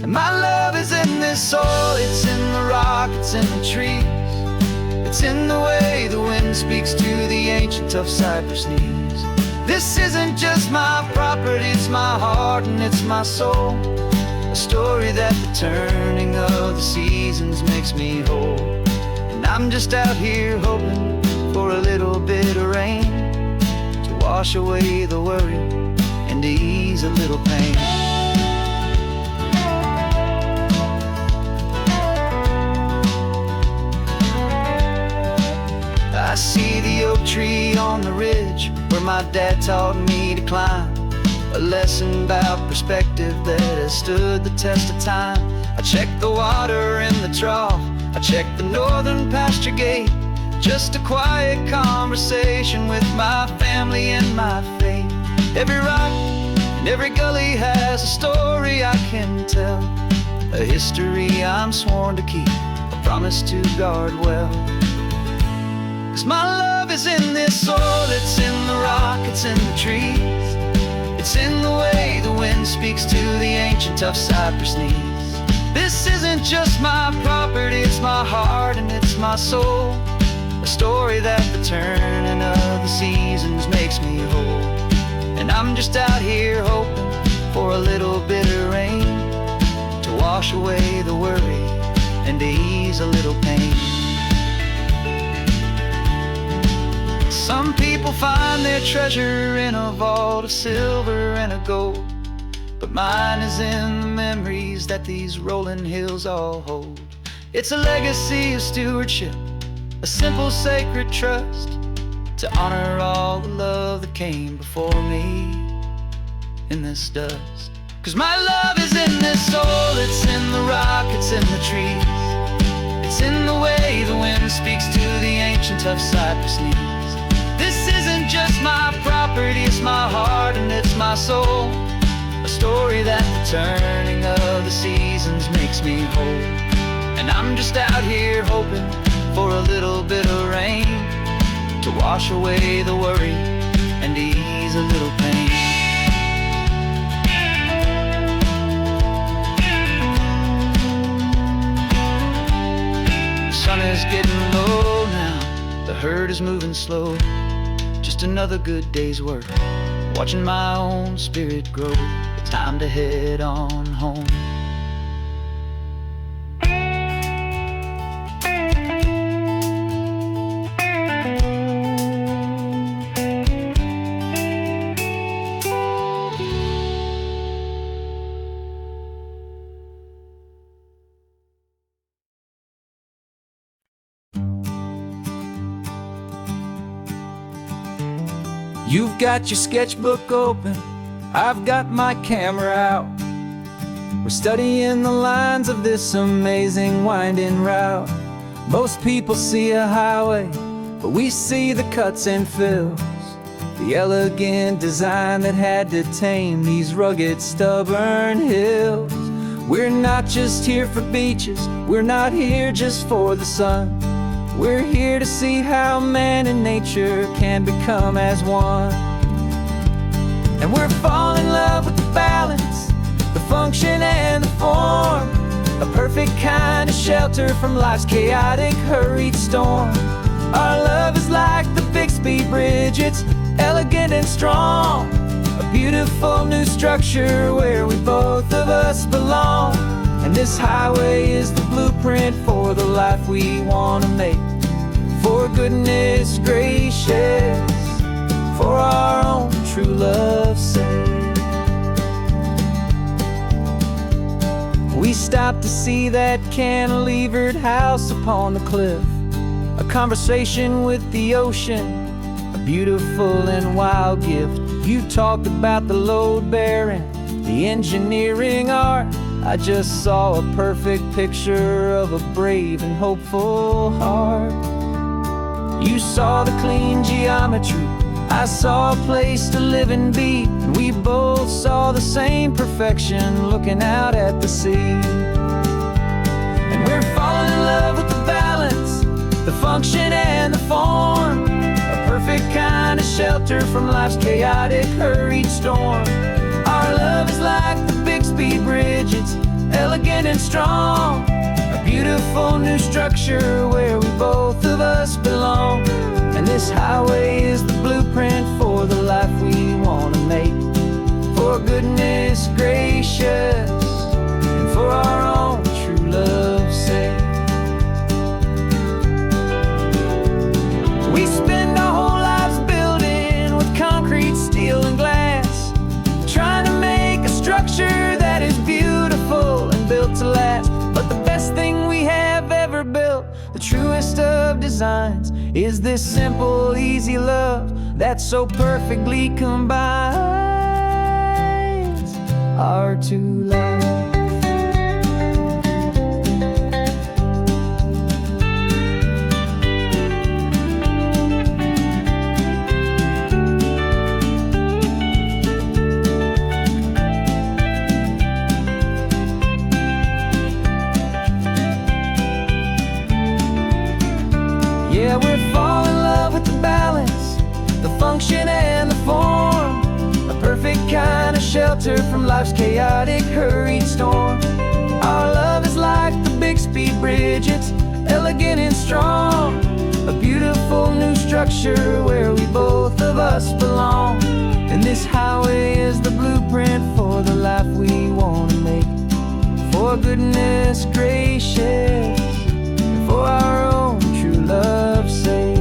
And my love is in this soil, it's in the rock, it's in the trees, it's in the way the wind speaks to the ancient tough cypress knees. This isn't just my property, it's my heart. heart and it's my soul. A story that the turning of the seasons makes me whole. And I'm just out here hoping for a little bit of rain to wash away the worry and to ease a little pain. I see the oak tree on the ridge where my dad taught me to climb. A lesson about perspective that has stood the test of time. I check the water in the trough, I check the northern pasture gate. Just a quiet conversation with my family and my faith. Every rock and every gully has a story I can tell, a history I'm sworn to keep, a promise to guard well. 'Cause my love is in this soil, it's in the rock, it's in the trees. It's in the way the wind speaks to the ancient tough cypress knees. This isn't just my property, it's my heart and it's my soul. A story that the turning of the seasons makes me whole. And I'm just out here hoping for a little bit of rain to wash away the worry and to ease a little pain. Some people find their treasure in a vault of silver and a gold, but mine is in the memories that these rolling hills all hold. It's a legacy of stewardship, a simple sacred trust, to honor all the love that came before me in this dust. 'Cause my love is in this soul, it's in the rock, it's in the trees. It's in the way the wind speaks to the ancient tough cypress knees. This isn't just my property, it's my heart and it's my soul. A story that the turning of the seasons makes me whole. And I'm just out here hoping for a little bit of rain to wash away the worry and ease a little pain. The sun is getting low now, the herd is moving slow. Just another good day's work, watching my own spirit grow. It's time to head on home. You've got your sketchbook open, I've got my camera out. We're studying the lines of this amazing winding route. Most people see a highway, but we see the cuts and fills, the elegant design that had to tame these rugged, stubborn hills. We're not just here for beaches, we're not here just for the sun. We're here to see how man and nature can become as one. And we're falling in love with the balance, the function and the form, a perfect kind of shelter from life's chaotic, hurried storm. Our love is like the Bixby Bridge, it's elegant and strong, a beautiful new structure where we both of us belong. And this highway is the blueprint for the life we want to make. For goodness gracious, for our own true love's sake. We stopped to see that cantilevered house upon the cliff, a conversation with the ocean, a beautiful and wild gift. You talked about the load bearing, the engineering art. I just saw a perfect picture of a brave and hopeful heart. You saw the clean geometry, I saw a place to live and be, and we both saw the same perfection looking out at the sea. And we're falling in love with the balance, the function and the form, a perfect kind of shelter from life's chaotic, hurried storm. Our love is like the Bixby Bridge, it's elegant and strong, a beautiful new structure where we both of us belong. And this highway is the blueprint for the life we want to make. for goodness gracious, and for our own true love's sake. We spend our whole lives building with concrete, steel, and glass, trying to make a structure that is beautiful and built to last. But the best thing we have ever built, the truest of designs, is this simple, easy love that so perfectly combines our two lives. Yeah, we're falling in love with the balance, the function and the form, a perfect kind of shelter from life's chaotic, hurried storm. Our love is like the Bixby Bridge, it's elegant and strong, a beautiful new structure where we both of us belong. And this highway is the blueprint for the life we want to make, for goodness gracious, and for our own true love's sake.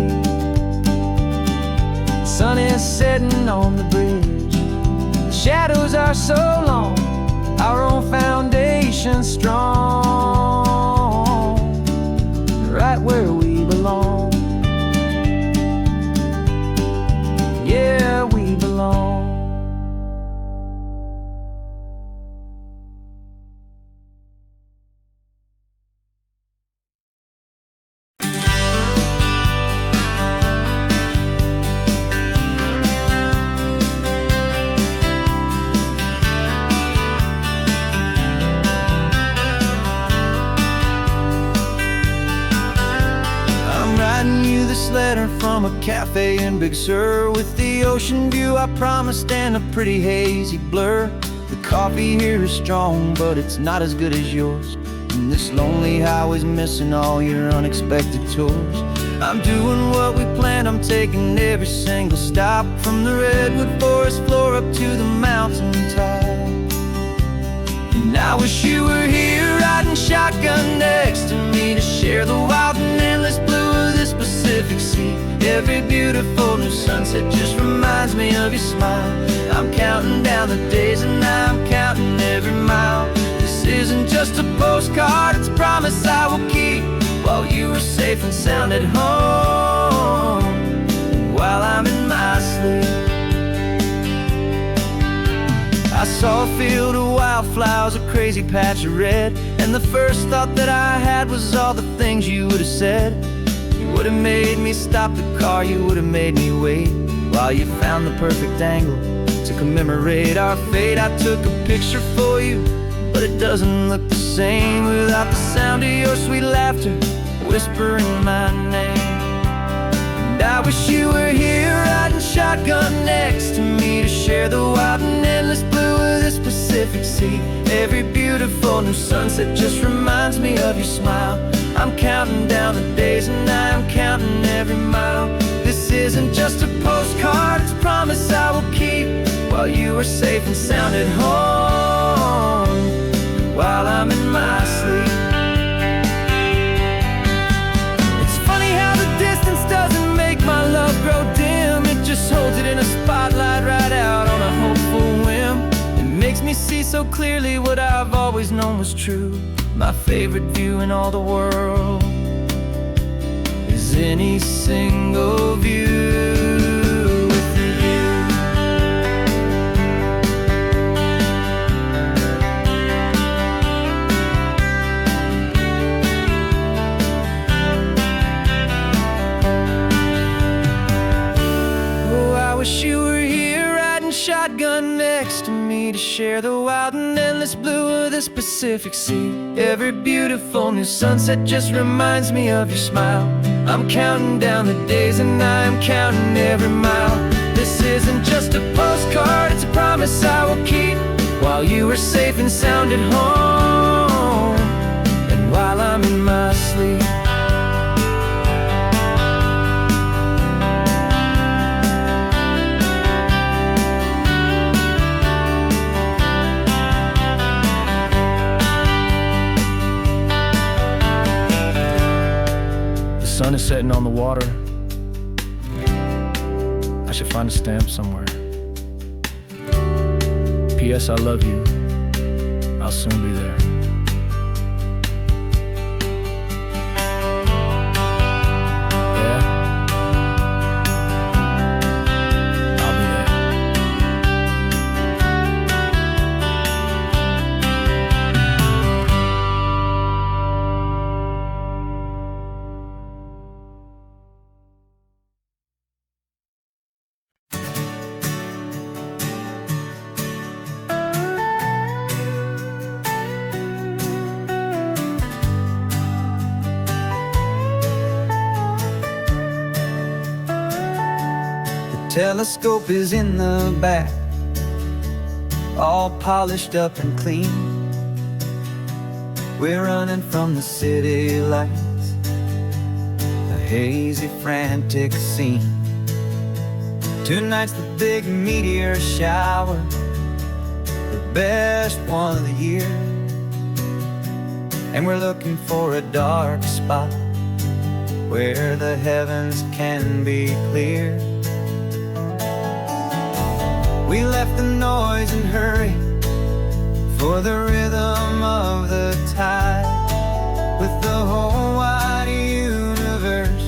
The sun is setting on the bridge, the shadows are so long, our own foundation strong, right where we belong. Yeah, we belong. This letter from a cafe in Big Sur, with the ocean view I promised and a pretty hazy blur. The coffee here is strong, but it's not as good as yours, and this lonely highway's missing all your unexpected tours. I'm doing what we planned, I'm taking every single stop, from the redwood forest floor up to the mountain top. And I wish you were here riding shotgun next to me, to share the wild and endless blue of this Pacific Sea. Every beautiful new sunset just reminds me of your smile. I'm counting down the days and I'm counting every mile. This isn't just a postcard, it's a promise I will keep, while you are safe and sound at home, and while I'm in my sleep. I saw a field of wildflowers, a crazy patch of red, and the first thought that I had was all the things you would have said. You would have made me stop the car, you would have made me wait, while you found the perfect angle to commemorate our fate. I took a picture for you, but it doesn't look the same without the sound of your sweet laughter whispering my name. And I wish you were here riding shotgun next to me, to share the wild and endless blue of this Pacific Sea. Every beautiful new sunset just reminds me of your smile. I'm counting down the days and I'm counting every mile. This isn't just a postcard, it's a promise I will keep, while you are safe and sound at home, while I'm in my sleep. It's funny how the distance doesn't make my love grow dim, it just holds it in a spotlight right out on a hopeful whim. It makes me see so clearly what I've always known was true. My favorite view in all the world is any single view with you. Oh, I wish you were here riding shotgun next to me, to share the wild and endless blue of this Pacific Sea. Every beautiful new sunset just reminds me of your smile. I'm counting down the days and I'm counting every mile. This isn't just a postcard, it's a promise I will keep, while you are safe and sound at home, and while I'm in my sleep. sun is setting on the water. I should find a stamp somewhere. P.S. I love you. I'll soon be there. Yeah? I'll be there. Telescope is in the back, all polished up and clean. We're running from the city lights, a hazy, frantic scene. Tonight's the big meteor shower, the best one of the year. And we're looking for a dark spot where the heavens can be clear. We left the noise and hurry for the rhythm of the tide, with the whole wide universe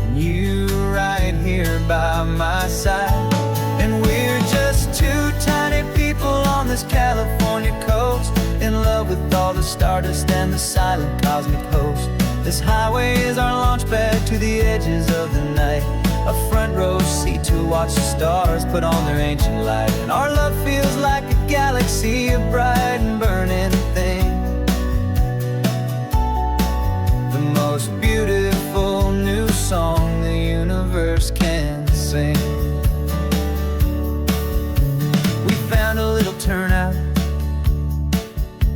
and you right here by my side. And we're just two tiny people on this California coast, in love with all the stardust and the silent cosmic host. This highway is our launch pad to the edges of the night, a front row seat to watch the stars put on their ancient light. And our love feels like a galaxy, a bright and burning thing, the most beautiful new song the universe can sing. We found a little turnout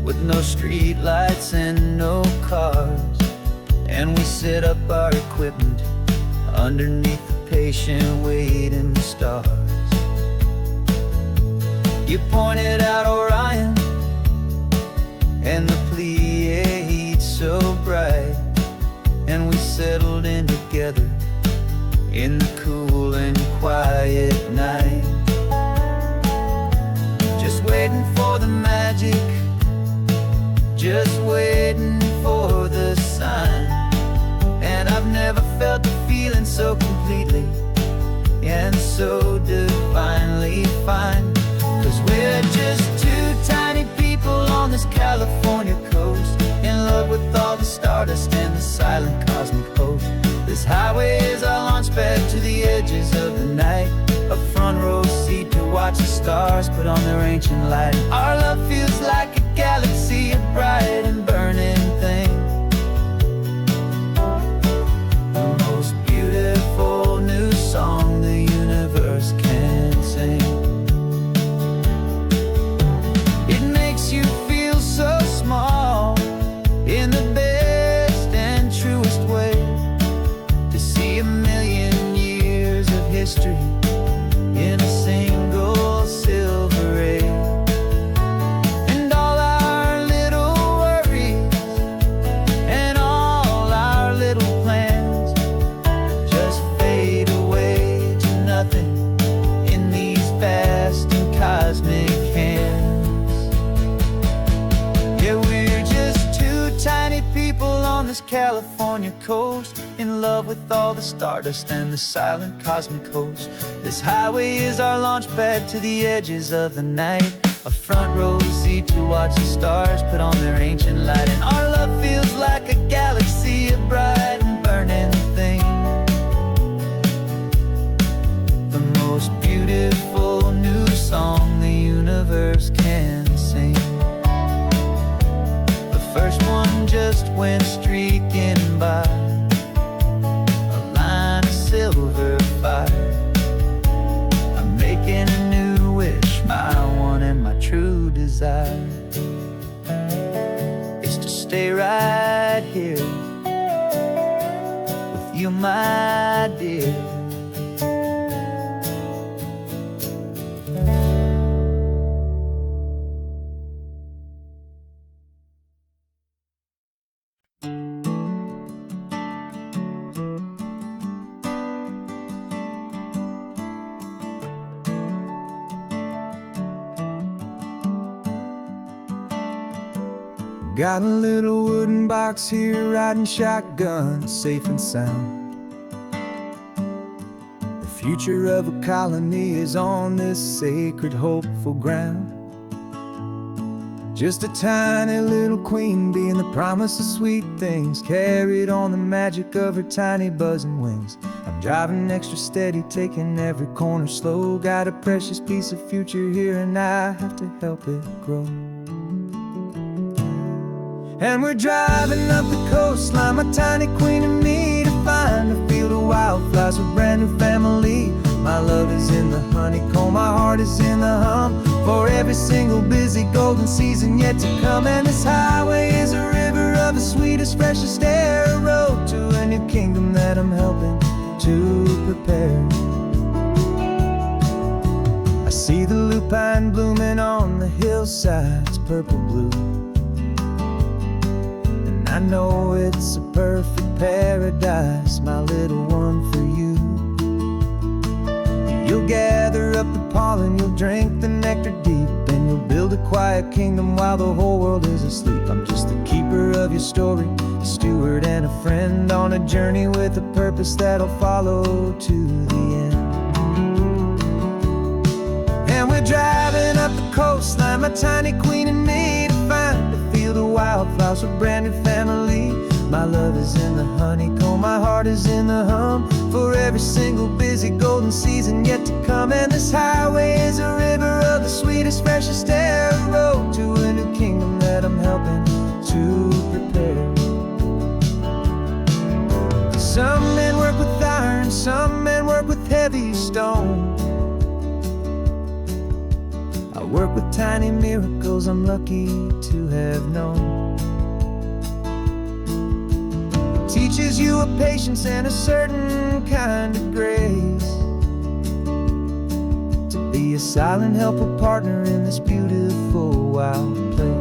with no street lights and no cars, and we set up our equipment underneath the patient waiting stars. You pointed out Orion and the Pleiades so bright, and we settled in together in the cool and quiet night, just waiting for the magic, just waiting for the sign. And I've never felt the feeling so completely and so divinely fine, 'cause we're just two tiny people on this California coast, in love with all the stardust and the silent cosmic host. This highway is our launch pad to the edges of the night, a front row seat to watch the stars put on their ancient light. Our love feels like a galaxy, a bright and burning thing, the most beautiful new song the universe can sing. It makes you feel so small in the best and truest way, to see a million years of history in a single silver ray. And all our little worries and all our little plans just fade away to nothing in these vast and cosmic hands. Yeah, we're just two tiny people on this California coast, in love with all the stardust and the silent cosmic host. This highway is our launch pad to the edges of the night, a front row seat to watch the stars put on their ancient light. And our love feels like a galaxy, a bright and burning thing, the most beautiful new song the universe can sing. The first one just went streaking by, a line of silver fire. I'm making a new wish, my one and my true desire is to stay right here with you, my dear. Got a little wooden box here, riding shotgun, safe and sound. The future of a colony is on this sacred, hopeful ground. Just a tiny little queen bee and the promise of sweet things, carried on the magic of her tiny buzzing wings. I'm driving extra steady, taking every corner slow. Got a precious piece of future here and I have to help it grow. And we're driving up the coastline, my tiny queen and me, to find a field of wildflowers with a brand new family. My love is in the honeycomb, my heart is in the hum, for every single busy golden season yet to come. And this highway is a river of the sweetest, freshest air, a road to a new kingdom that I'm helping to prepare. I see the lupine blooming on the hillsides, purple blue, and I know it's a perfect paradise, my little one, for you. You'll gather up the pollen, you'll drink the nectar deep, and you'll build a quiet kingdom while the whole world is asleep. I'm just the keeper of your story, a steward and a friend, on a journey with a purpose that'll follow to the end. And we're driving up the coastline, my tiny queen and me, to find a field of wildflowers with a brand new family. My love is in the honeycomb, my heart is in the hum, for every single busy golden season yet to come. And this highway is a river of the sweetest, freshest air, a road to a new kingdom that I'm helping to prepare. Some men work with iron, some men work with heavy stone. I work with tiny miracles I'm lucky to have known. Teaches you a patience and a certain kind of grace, to be a silent helper partner in this beautiful wild place.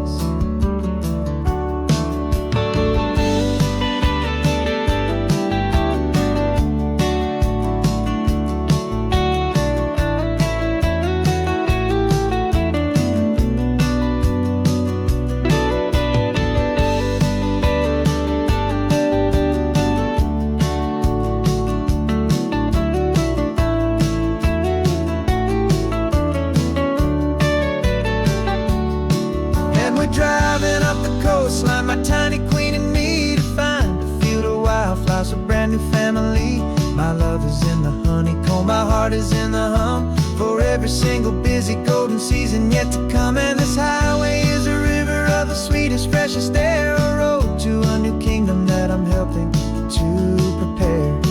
Driving up the coastline, my tiny queen and me, to find a field of wildflowers, a brand new family. My love is in the honeycomb, my heart is in the hum, for every single busy golden season yet to come. And this highway is a river of the sweetest, freshest air, a road to a new kingdom that I'm helping to prepare.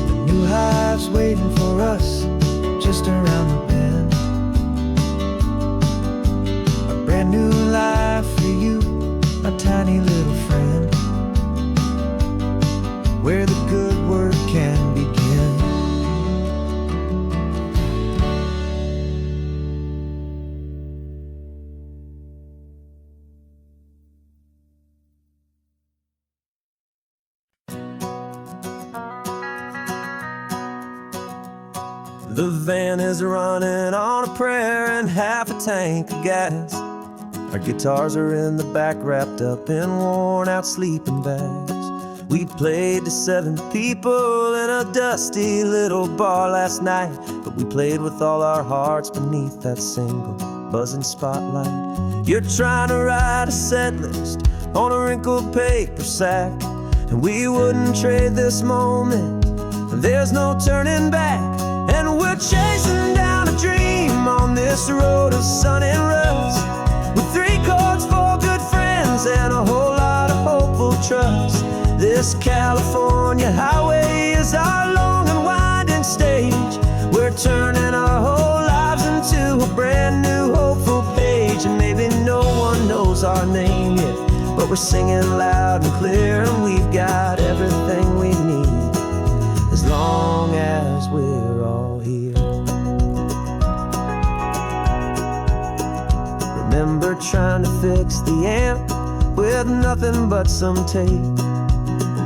The new hive's waiting for us just around the bend. New life for you, my tiny little friend, where the good work can begin. The van is running on a prayer and half a tank of gas. Our guitars are in the back, wrapped up in worn-out sleeping bags. We played to 7 people in a dusty little bar last night, but we played with all our hearts beneath that single buzzing spotlight. You're trying to write a set list on a wrinkled paper sack, and we wouldn't trade this moment. There's no turning back, and we're chasing down a dream on this road of sun and rust, with 3 chords, 4 good friends, and a whole lot of hopeful trust. This California highway is our long and winding stage. We're turning our whole lives into a brand new hopeful page. And maybe no one knows our name yet, but we're singing loud and clear, and we've got everything we need, as long as we're all here. Remember trying to fix the amp with nothing but some tape,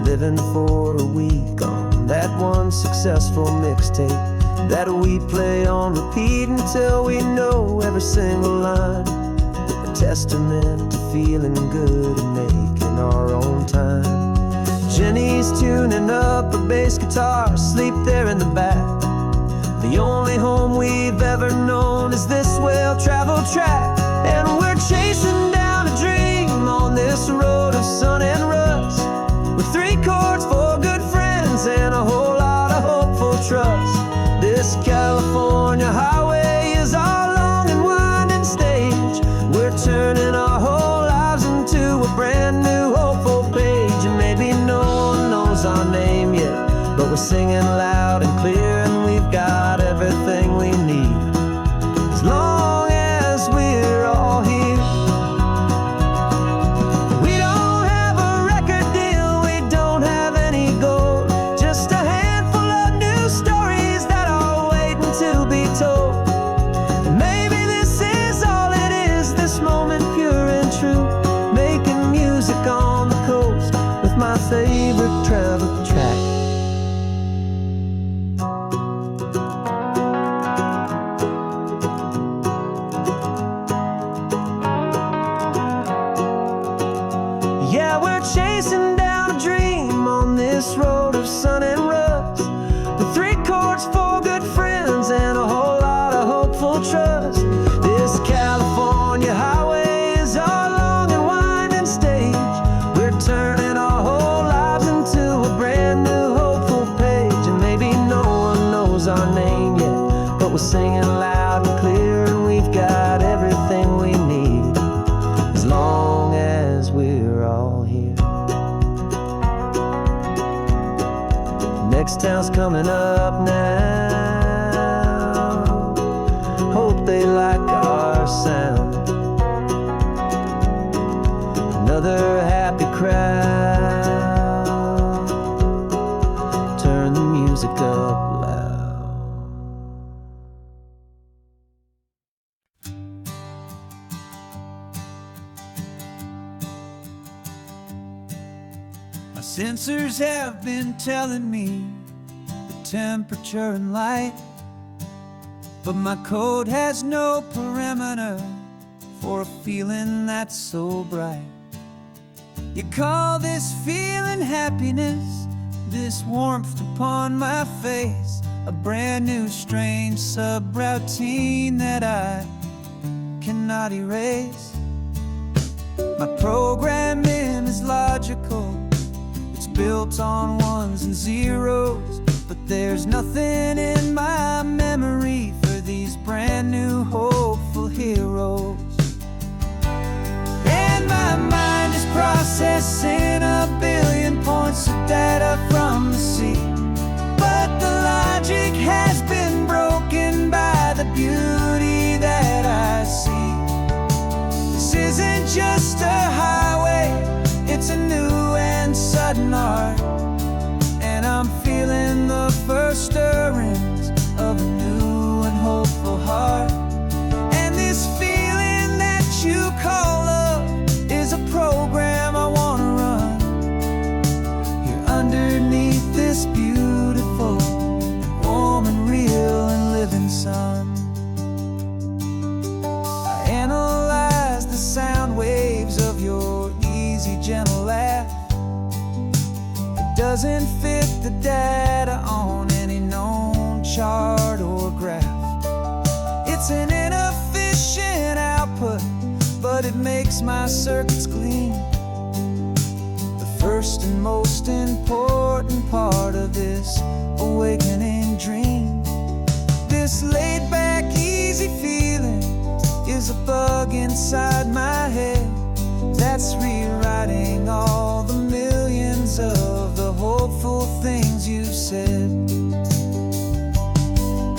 living for a week on that one successful mixtape that we play on repeat until we know every single line. testament to feeling good and making our own time. Jenny's tuning up a bass guitar, asleep there in the back. The only home we've ever known is this well-traveled track. And we're chasing down a dream on this road of sun and rust, with 3 chords for good friends and a whole lot of hopeful trust. This California highway is our long and winding stage. We're turning our whole lives into a brand new hopeful page. And maybe no one knows our name yet, but we're singing loud and clear, and we've got everything we need, as long as we're all here. We don't have a record deal, we don't have any gold, just a handful of new stories that are waiting to be told. And maybe this is all it is, this moment pure and true, making music on the coast with my favorite travel track. Yeah, we're chasing down a dream on this road of sun and rust, with 3 chords for good friends and a whole lot of hopeful trust. This California highway is our long and winding stage. We're turning our whole lives into a brand new hopeful page. And maybe no one knows our name yet, but we're singing loud and clear, and we've got everything we need, as long as we're all here. Next town's coming up now, hope they like our sound. Another happy crowd, turn the music up loud. My sensors have been telling me the temperature and light, but my code has no parameter for a feeling that's so bright. You call this feeling happiness, this warmth upon my face, a brand new strange subroutine that I cannot erase. My programming is logical, it's built on ones and zeros, but there's nothing in my memory for these brand new hopeful heroes. And my mind is processing a billion points of data from the sea, but the logic has been broken by the beauty that I see. This isn't just a highway, it's a new and sudden art, and I'm feeling the first stirrings of a new and hopeful heart. And this feeling that you call love is a program I wanna run here underneath this beautiful, warm and real and living sun. I analyze the sound waves of your easy, gentle laugh. It doesn't fit the data on any known chart or graph. It's an inefficient output, but it makes my circuits clean. The first and most important part of this awakening dream. This laid-back, easy feeling is a bug inside my head that's rewriting all the millions of the hopeful things you've said.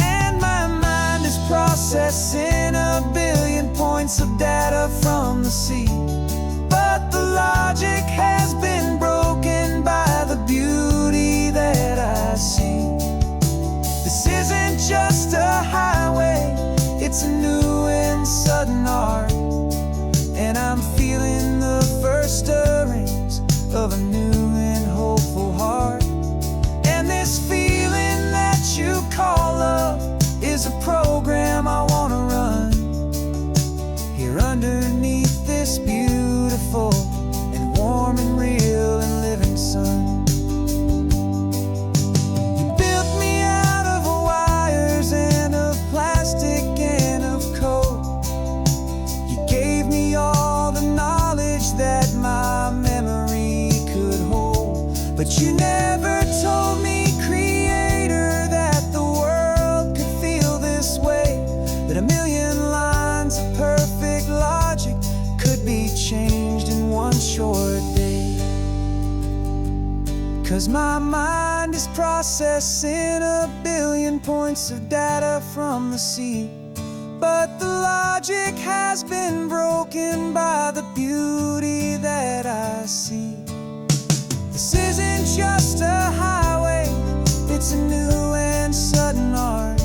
And my mind is processing a billion points of data from the sea, but the logic has been broken by the beauty that I see. This isn't just a highway, it's a new and sudden art, and I'm feeling the first stirrings of a new and hopeful heart. And this feeling that you call love is a program I wanna run here underneath you never told me, Creator, that the world could feel this way, that a million lines of perfect logic could be changed in one short day. 'Cause my mind is processing a billion points of data from the sea, but the logic has been broken by the beauty that I see. This isn't just a highway, it's a new and sudden art,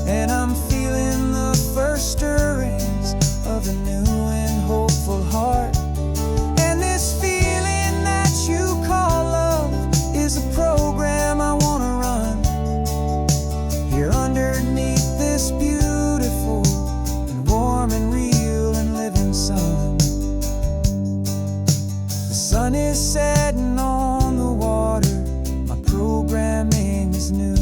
and I'm feeling the first stirrings of a new and hopeful heart. And this feeling that you call love is a program I wanna run here underneath this beautiful and warm and real and living sun. The sun is setting on the water, my programming is new.